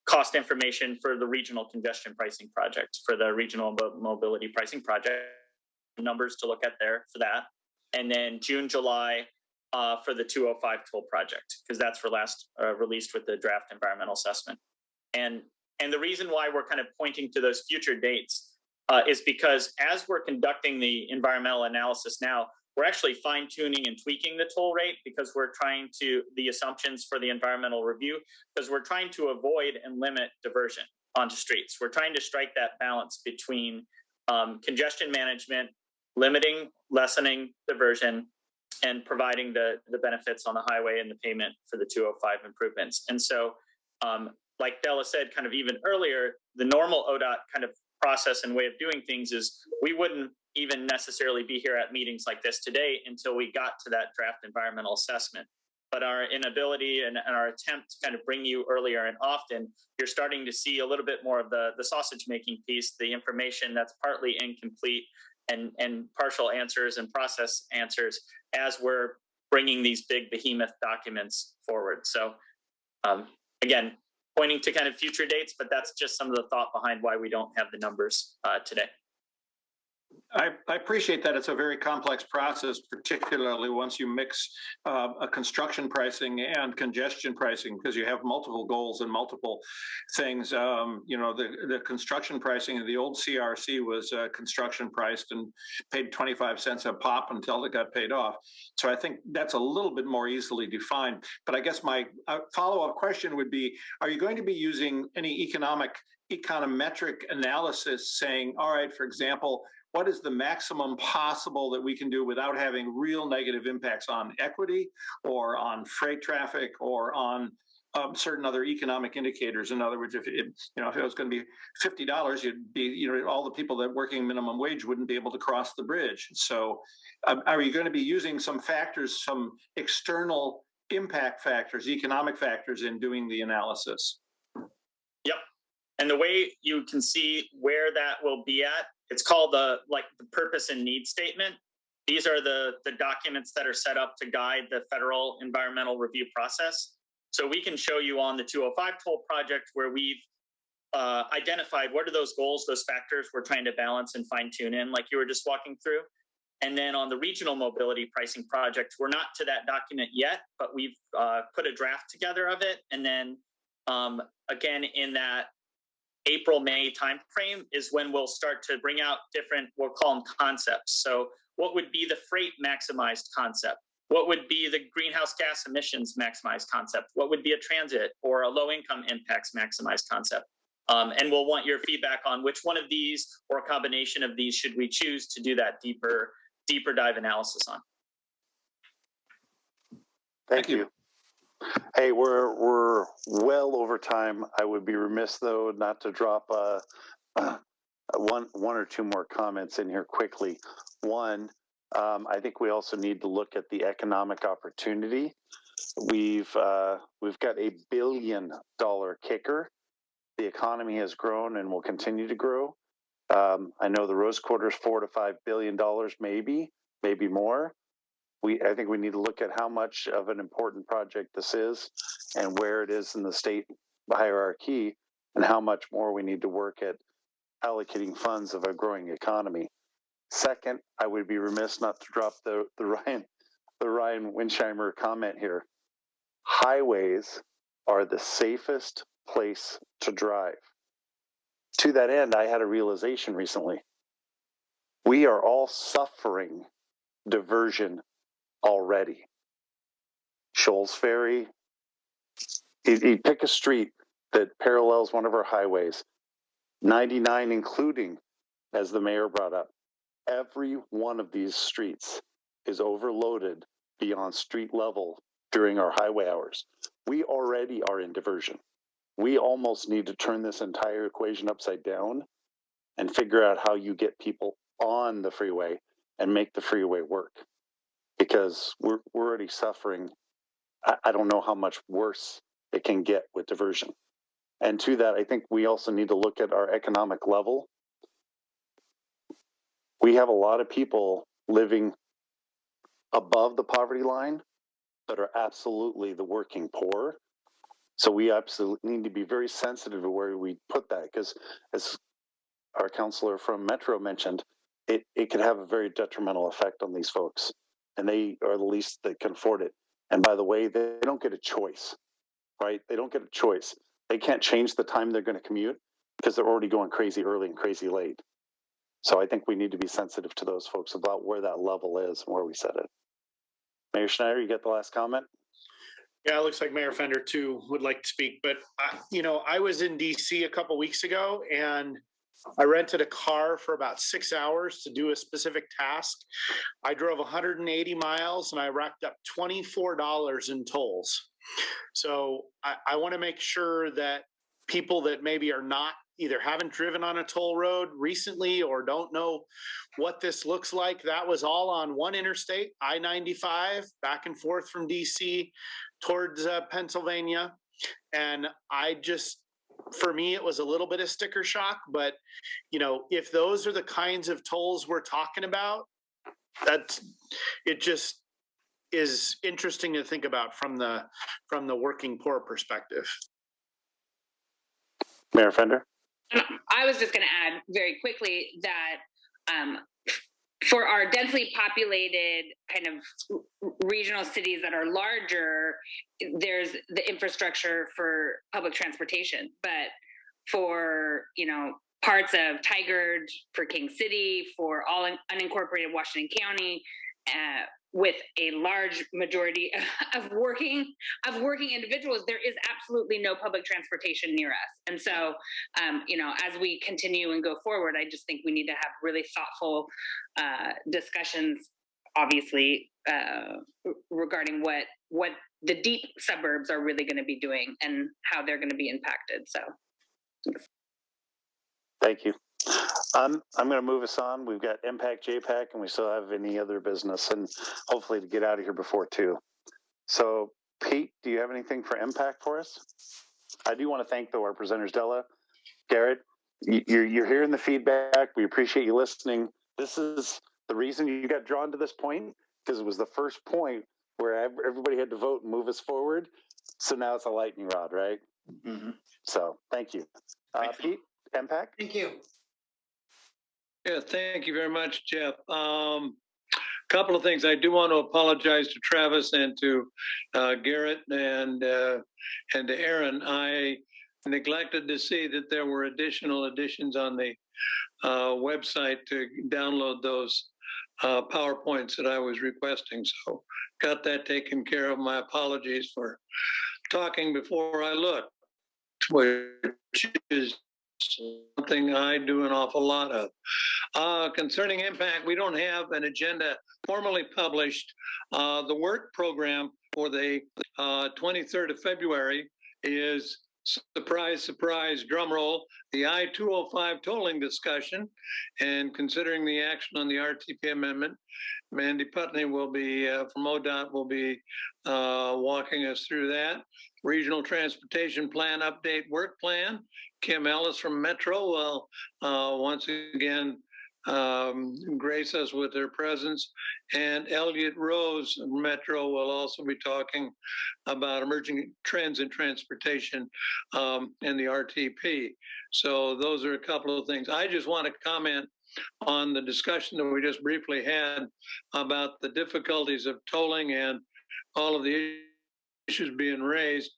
O: cost information for the regional congestion pricing project, for the regional mobility pricing project, numbers to look at there for that. And then June, July for the 205 toll project, because that's for last released with the draft environmental assessment. And the reason why we're kind of pointing to those future dates is because as we're conducting the environmental analysis now, we're actually fine tuning and tweaking the toll rate because we're trying to, the assumptions for the environmental review, because we're trying to avoid and limit diversion onto streets. We're trying to strike that balance between congestion management, lessening diversion, and providing the benefits on the highway and the payment for the 205 improvements. And so, like Della said, kind of even earlier, the normal ODOT kind of process and way of doing things is we wouldn't even necessarily be here at meetings like this today until we got to that draft environmental assessment. But our inability and our attempt to kind of bring you earlier and often, you're starting to see a little bit more of the sausage making piece, the information that's partly incomplete and partial answers and process answers as we're bringing these big behemoth documents forward. So again, pointing to kind of future dates, but that's just some of the thought behind why we don't have the numbers today.
P: I appreciate that. It's a very complex process, particularly once you mix a construction pricing and congestion pricing, because you have multiple goals and multiple things. The construction pricing of the old CRC was construction priced and paid 25 cents a pop until it got paid off. So I think that's a little bit more easily defined. But I guess my follow-up question would be, are you going to be using any econometric analysis saying, all right, for example, what is the maximum possible that we can do without having real negative impacts on equity or on freight traffic or on certain other economic indicators? In other words, if it was going to be $50, you'd be, all the people that working minimum wage wouldn't be able to cross the bridge. So are you going to be using some factors, some external impact factors, economic factors in doing the analysis?
O: Yep. And the way you can see where that will be at, it's called the purpose and need statement. These are the documents that are set up to guide the federal environmental review process. So we can show you on the 205 toll project where we've identified what are those goals, those factors we're trying to balance and fine tune in, like you were just walking through. And then on the regional mobility pricing project, we're not to that document yet, but we've put a draft together of it. And then again, in that April, May timeframe is when we'll start to bring out different, we'll call them concepts. So what would be the freight maximized concept? What would be the greenhouse gas emissions maximized concept? What would be a transit or a low income impacts maximized concept? And we'll want your feedback on which one of these or a combination of these should we choose to do that deeper dive analysis on.
A: Thank you. Hey, we're well over time. I would be remiss though not to drop one or two more comments in here quickly. One, I think we also need to look at the economic opportunity. We've got $1 billion kicker. The economy has grown and will continue to grow. I know the Rose Quarter is $4 to $5 billion, maybe more. I think we need to look at how much of an important project this is and where it is in the state hierarchy and how much more we need to work at allocating funds of a growing economy. Second, I would be remiss not to drop the Ryan Winsheimer comment here. Highways are the safest place to drive. To that end, I had a realization recently. We are all suffering diversion already. Shoals Ferry, you pick a street that parallels one of our highways, 99 including, as the mayor brought up, every one of these streets is overloaded beyond street level during our highway hours. We already are in diversion. We almost need to turn this entire equation upside down and figure out how you get people on the freeway and make the freeway work. Because we're already suffering. I don't know how much worse it can get with diversion. And to that, I think we also need to look at our economic level. We have a lot of people living above the poverty line that are absolutely the working poor. So we absolutely need to be very sensitive to where we put that, because as our counselor from Metro mentioned, it could have a very detrimental effect on these folks. And they are the least that can afford it. And by the way, they don't get a choice, right? They don't get a choice. They can't change the time they're going to commute because they're already going crazy early and crazy late. So I think we need to be sensitive to those folks about where that level is and where we set it. Mayor Schneider, you get the last comment?
I: Yeah, it looks like Mayor Fender too would like to speak, but I was in DC a couple weeks ago and I rented a car for about 6 hours to do a specific task. I drove 180 miles and I racked up $24 in tolls. So I want to make sure that people that maybe are not either haven't driven on a toll road recently or don't know what this looks like. That was all on one interstate, I-95, back and forth from DC towards Pennsylvania. And for me, it was a little bit of sticker shock, but if those are the kinds of tolls we're talking about, it just is interesting to think about from the working poor perspective.
A: Mayor Fender?
S: I was just going to add very quickly that for our densely populated kind of regional cities that are larger, there's the infrastructure for public transportation. But for, parts of Tigard, for King City, for all unincorporated Washington County, with a large majority of working individuals, there is absolutely no public transportation near us. And so, as we continue and go forward, I just think we need to have really thoughtful discussions, obviously, regarding what the deep suburbs are really going to be doing and how they're going to be impacted. So,
A: thank you. I'm going to move us on. We've got Impact JPAC and we still have any other business and hopefully to get out of here before 2. So Pete, do you have anything for Impact for us? I do want to thank our presenters, Della, Garrett, you're hearing the feedback. We appreciate you listening. This is the reason you got drawn to this point, because it was the first point where everybody had to vote and move us forward. So now it's a lightning rod, right?
O: Mm-hmm.
A: So thank you. Pete, MPAC?
N: Thank you.
C: Yeah, thank you very much, Jeff. Couple of things. I do want to apologize to Travis and to Garrett and to Aaron. I neglected to see that there were additional additions on the website to download those PowerPoints that I was requesting. So got that taken care of. My apologies for talking before I looked, which is something I do an awful lot of. Concerning impact, we don't have an agenda formally published. The work program for the 23rd of February is, surprise, surprise, drum roll, the I-205 tolling discussion. And considering the action on the RTP amendment, Mandy Putney will be, from ODOT, will be walking us through that. Regional Transportation Plan Update Work Plan. Kim Ellis from Metro will once again grace us with their presence. And Elliot Rose from Metro will also be talking about emerging trends in transportation and the RTP. So those are a couple of things. I just want to comment on the discussion that we just briefly had about the difficulties of tolling and all of the issues being raised.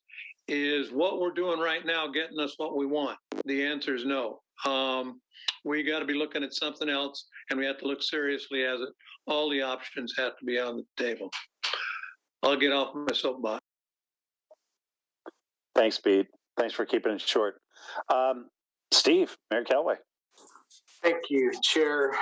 C: Is what we're doing right now getting us what we want? The answer is no. We got to be looking at something else, and we have to look seriously at it. All the options have to be on the table. I'll get off my soapbox.
A: Thanks, Pete. Thanks for keeping it short. Steve, Mayor Calaway.
T: Thank you, Chair.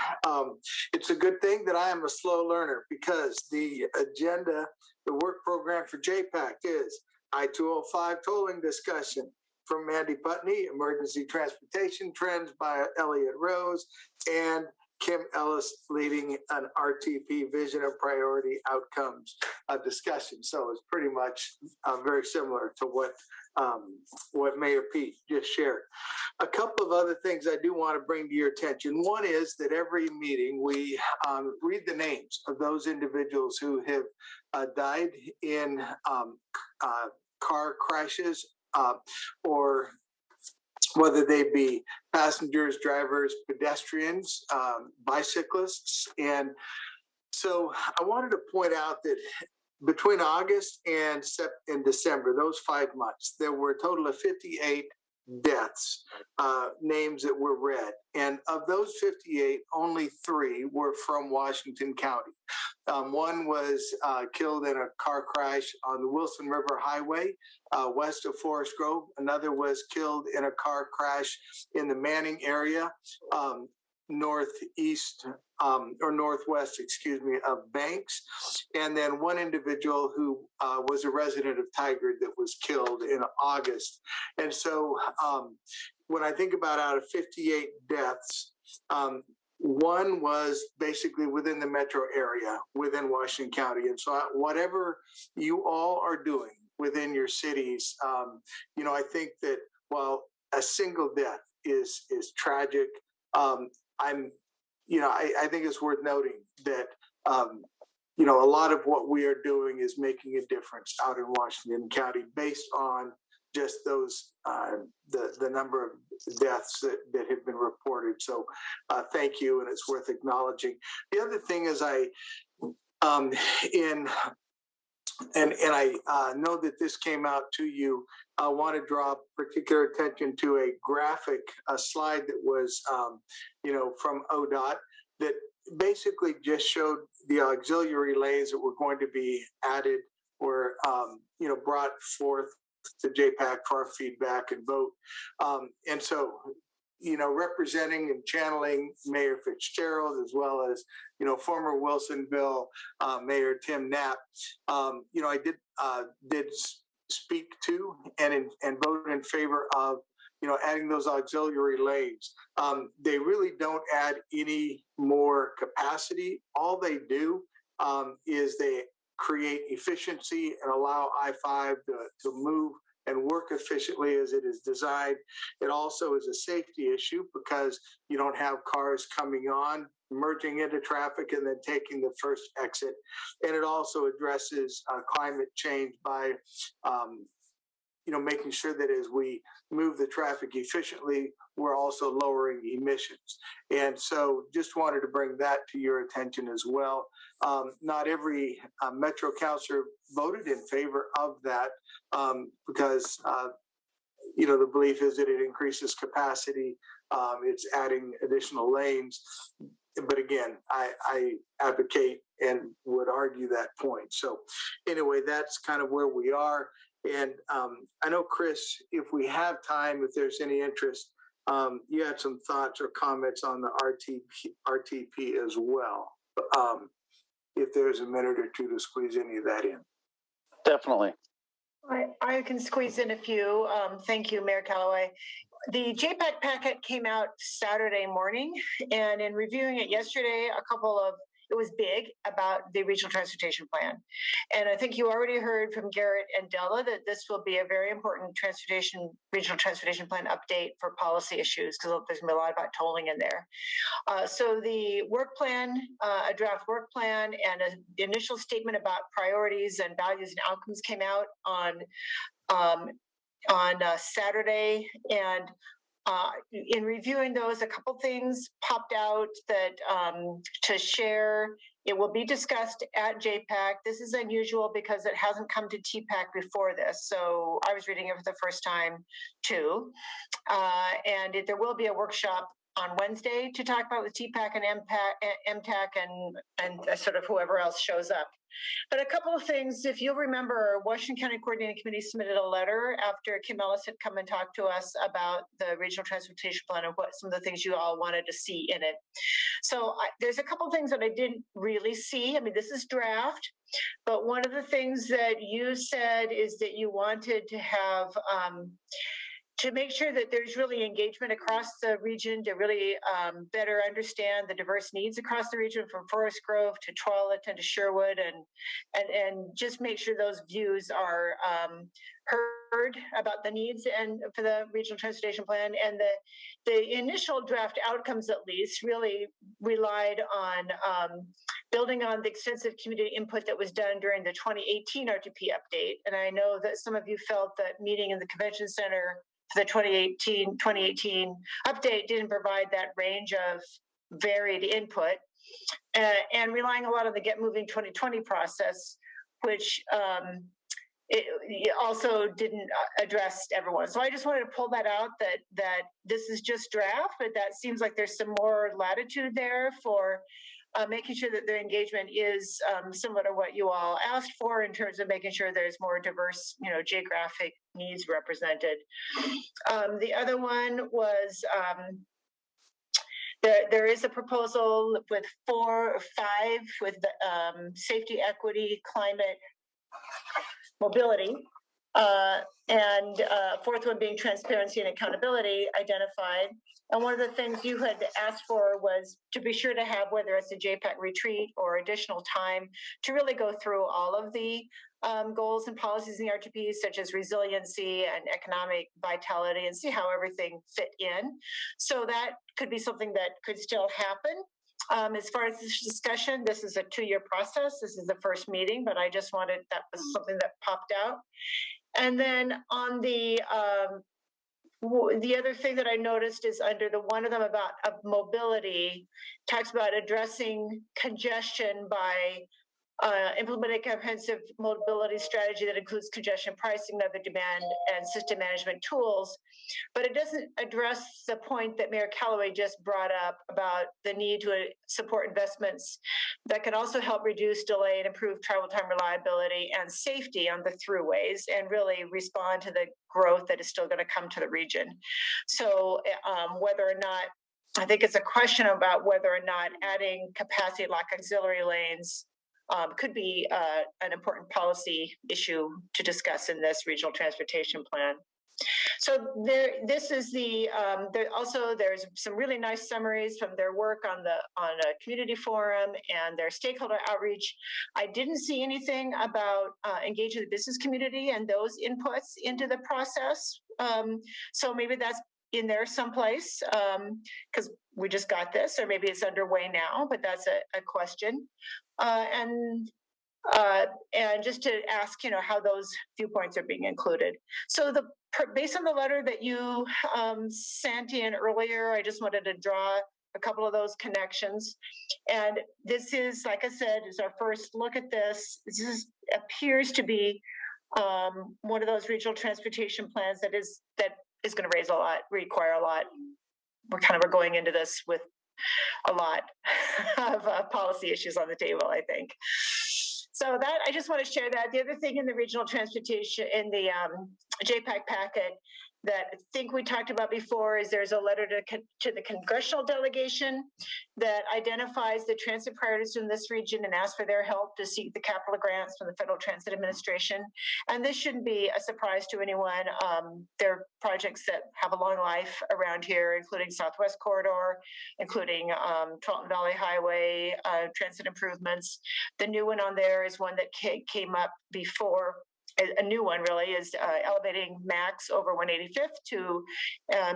T: It's a good thing that I am a slow learner because the agenda, the work program for JPAC is I-205 tolling discussion from Mandy Putney, emergency transportation trends by Elliot Rose, and Kim Ellis leading an RTP vision and priority outcomes discussion. So it's pretty much very similar to what Mayor Pete just shared. A couple of other things I do want to bring to your attention. One is that every meeting we read the names of those individuals who have died in car crashes or whether they be passengers, drivers, pedestrians, bicyclists. And so I wanted to point out that between August and December, those 5 months, there were a total of 58 deaths, names that were read. And of those 58, only 3 were from Washington County. One was killed in a car crash on the Wilson River Highway west of Forest Grove. Another was killed in a car crash in the Manning area, northwest, of Banks. And then one individual who was a resident of Tigard that was killed in August. And so when I think about out of 58 deaths, one was basically within the metro area, within Washington County. And so whatever you all are doing within your cities, I think that while a single death is tragic, I think it's worth noting that, a lot of what we are doing is making a difference out in Washington County based on just those, the number of deaths that have been reported. So thank you, and it's worth acknowledging. The other thing is I know that this came out to you. I want to draw particular attention to a graphic, a slide that was, from ODOT that basically just showed the auxiliary lanes that were going to be added or, brought forth to JPAC for our feedback and vote. And so, representing and channeling Mayor Fitzgerald, as well as, former Wilsonville Mayor Tim Knapp, I did speak to and vote in favor of, adding those auxiliary lanes. They really don't add any more capacity. All they do is they create efficiency and allow I-5 to move and work efficiently as it is designed. It also is a safety issue because you don't have cars coming on, merging into traffic, and then taking the first exit. And it also addresses climate change by making sure that as we move the traffic efficiently, we're also lowering emissions. And so just wanted to bring that to your attention as well. Not every Metro councilor voted in favor of that because, the belief is that it increases capacity. It's adding additional lanes. But again, I advocate and would argue that point. So anyway, that's kind of where we are. And I know, Chris, if we have time, if there's any interest, you had some thoughts or comments on the RTP as well. If there's a minute or two to squeeze any of that in.
A: Definitely.
J: I can squeeze in a few. Thank you, Mayor Callaway. The JPAC packet came out Saturday morning, and in reviewing it yesterday, it was big about the regional transportation plan. And I think you already heard from Garrett and Della that this will be a very important regional transportation plan update for policy issues, because there's going to be a lot about tolling in there. So the work plan, a draft work plan, and an initial statement about priorities and values and outcomes came out on Saturday. And in reviewing those, a couple things popped out that to share. It will be discussed at JPAC. This is unusual because it hasn't come to TPAC before this, so I was reading it for the first time too. And there will be a workshop on Wednesday to talk about with TPAC and MTAC and sort of whoever else shows up. But a couple of things, if you'll remember, Washington County Coordinating Committee submitted a letter after Kim Ellis had come and talked to us about the regional transportation plan and what some of the things you all wanted to see in it. So there's a couple of things that I didn't really see. I mean, this is draft, but one of the things that you said is that you wanted to have to make sure that there's really engagement across the region to really better understand the diverse needs across the region, from Forest Grove to Tualatin to Sherwood, and just make sure those views are heard about the needs and for the regional transportation plan. And the initial draft outcomes, at least, really relied on building on the extensive community input that was done during the 2018 RTP update. And I know that some of you felt that meeting in the convention center for the 2018 update didn't provide that range of varied input, and relying a lot on the Get Moving 2020 process, which it also didn't address everyone. So I just wanted to pull that out, that this is just draft, but that seems like there's some more latitude there for making sure that their engagement is similar to what you all asked for in terms of making sure there's more diverse, geographic needs represented. The other one was there is a proposal with 4 or 5 with the safety, equity, climate, mobility, and fourth one being transparency and accountability identified. And one of the things you had asked for was to be sure to have, whether it's a JPAC retreat or additional time, to really go through all of the goals and policies in the RTP, such as resiliency and economic vitality, and see how everything fit in. So that could be something that could still happen. As far as this discussion, this is a 2-year process. This is the first meeting, but I just wanted, that was something that popped out. And then on the other thing that I noticed is under the one of them about mobility, talks about addressing congestion by implementing a comprehensive mobility strategy that includes congestion pricing, other demand and system management tools. But it doesn't address the point that Mayor Callaway just brought up about the need to support investments that can also help reduce delay and improve travel time reliability and safety on the throughways, and really respond to the growth that is still going to come to the region. So whether or not, I think it's a question about whether or not adding capacity like auxiliary lanes could be an important policy issue to discuss in this regional transportation plan. So this is there's some really nice summaries from their work on a community forum and their stakeholder outreach. I didn't see anything about engaging the business community and those inputs into the process. So maybe that's in there someplace, because we just got this, or maybe it's underway now, but that's a question. And and just to ask, how those viewpoints are being included. So based on the letter that you sent in earlier, I just wanted to draw a couple of those connections. And this is, like I said, is our first look at this. This appears to be one of those regional transportation plans that is going to require a lot. We're going into this with a lot of policy issues on the table, I think. So that, I just want to share that. The other thing in the regional transportation, in the JPAC packet that I think we talked about before, is there's a letter to the congressional delegation that identifies the transit priorities in this region and asks for their help to seek the capital grants from the Federal Transit Administration. And this shouldn't be a surprise to anyone. There are projects that have a long life around here, including Southwest Corridor, including Tralton Valley Highway, transit improvements. The new one on there is one that came up before. A new one really is elevating MAX over 185th to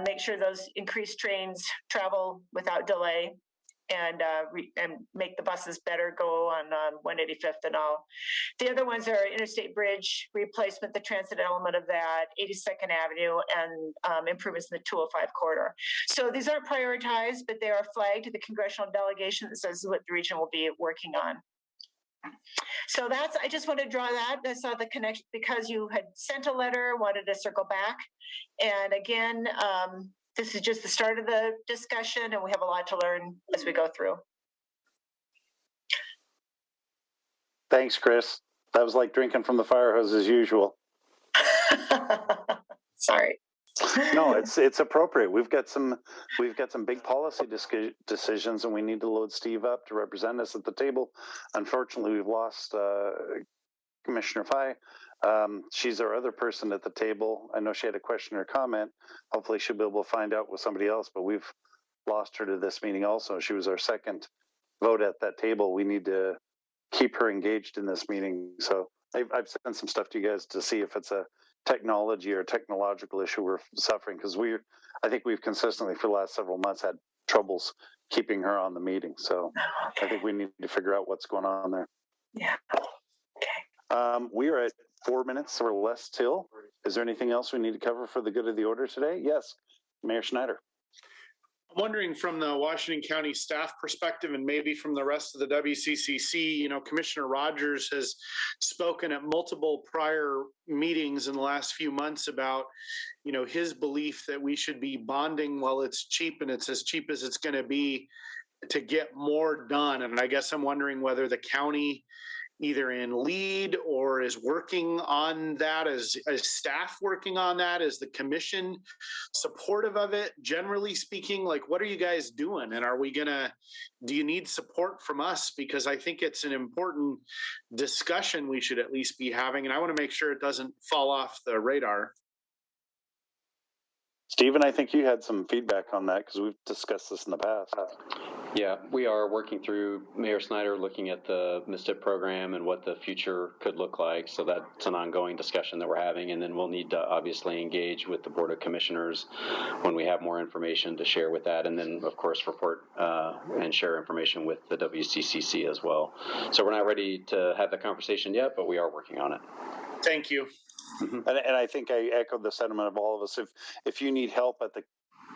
J: make sure those increased trains travel without delay and make the buses better go on 185th and all. The other ones are Interstate Bridge replacement, the transit element of that, 82nd Avenue, and improvements in the 205 corridor. So these aren't prioritized, but they are flagged to the congressional delegation that says what the region will be working on. So I just wanted to draw that. I saw the connection because you had sent a letter, wanted to circle back. And again, this is just the start of the discussion, and we have a lot to learn as we go through.
A: Thanks, Chris. That was like drinking from the fire hose as usual.
J: Sorry.
A: No, it's appropriate. We've got some big policy decisions, and we need to load Steve up to represent us at the table. Unfortunately, we've lost Commissioner Fye. She's our other person at the table. I know she had a question or comment. Hopefully, she'll be able to find out with somebody else. But we've lost her to this meeting also. She was our second vote at that table. We need to keep her engaged in this meeting. So I've sent some stuff to you guys to see if it's a technology or technological issue we're suffering, because I think we've consistently for the last several months had troubles keeping her on the meeting. So I think we need to figure out what's going on there.
J: Yeah.
A: We are at 4 minutes or less till. Is there anything else we need to cover for the good of the order today? Yes, Mayor Schneider.
I: I'm wondering from the Washington County staff perspective and maybe from the rest of the WCCC, Commissioner Rogers has spoken at multiple prior meetings in the last few months about, his belief that we should be bonding while it's cheap, and it's as cheap as it's going to be to get more done. And I guess I'm wondering whether the county either in lead or is working on that, as staff working on that, is the commission supportive of it? Generally speaking, like, what are you guys doing? And do you need support from us? Because I think it's an important discussion we should at least be having. And I want to make sure it doesn't fall off the radar.
A: Stephen, I think you had some feedback on that because we've discussed this in the past.
B: Yeah, we are working through Mayor Snyder, looking at the Mstip program and what the future could look like. So that's an ongoing discussion that we're having. And then we'll need to obviously engage with the Board of Commissioners when we have more information to share with that. And then, of course, report and share information with the WCCC as well. So we're not ready to have the conversation yet, but we are working on it.
I: Thank you.
A: Mm-hmm. And I think I echoed the sentiment of all of us. If you need help at the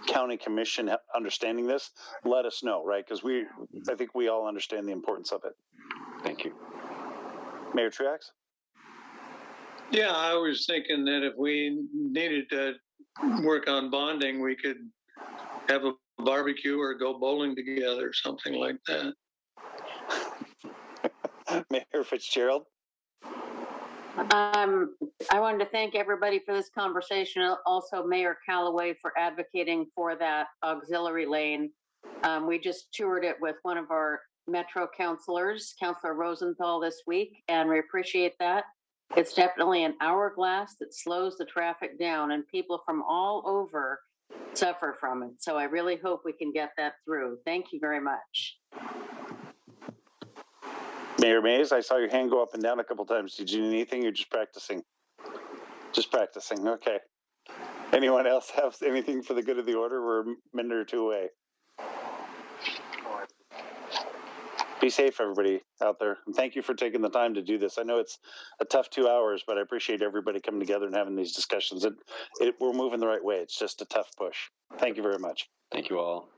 A: county commission understanding this, let us know, right? Because I think we all understand the importance of it.
B: Thank you.
A: Mayor Truax?
C: Yeah, I was thinking that if we needed to work on bonding, we could have a barbecue or go bowling together, something like that.
A: Mayor Fitzgerald?
U: I wanted to thank everybody for this conversation. Also, Mayor Callaway for advocating for that auxiliary lane. We just toured it with one of our Metro councilors, Councilor Rosenthal, this week, and we appreciate that. It's definitely an hourglass that slows the traffic down, and people from all over suffer from it. So I really hope we can get that through. Thank you very much.
A: Mayor Mays, I saw your hand go up and down a couple times. Did you need anything? You're just practicing? Just practicing. Okay. Anyone else have anything for the good of the order? We're a minute or two away. Be safe, everybody out there. And thank you for taking the time to do this. I know it's a tough 2 hours, but I appreciate everybody coming together and having these discussions. We're moving the right way. It's just a tough push. Thank you very much.
B: Thank you all.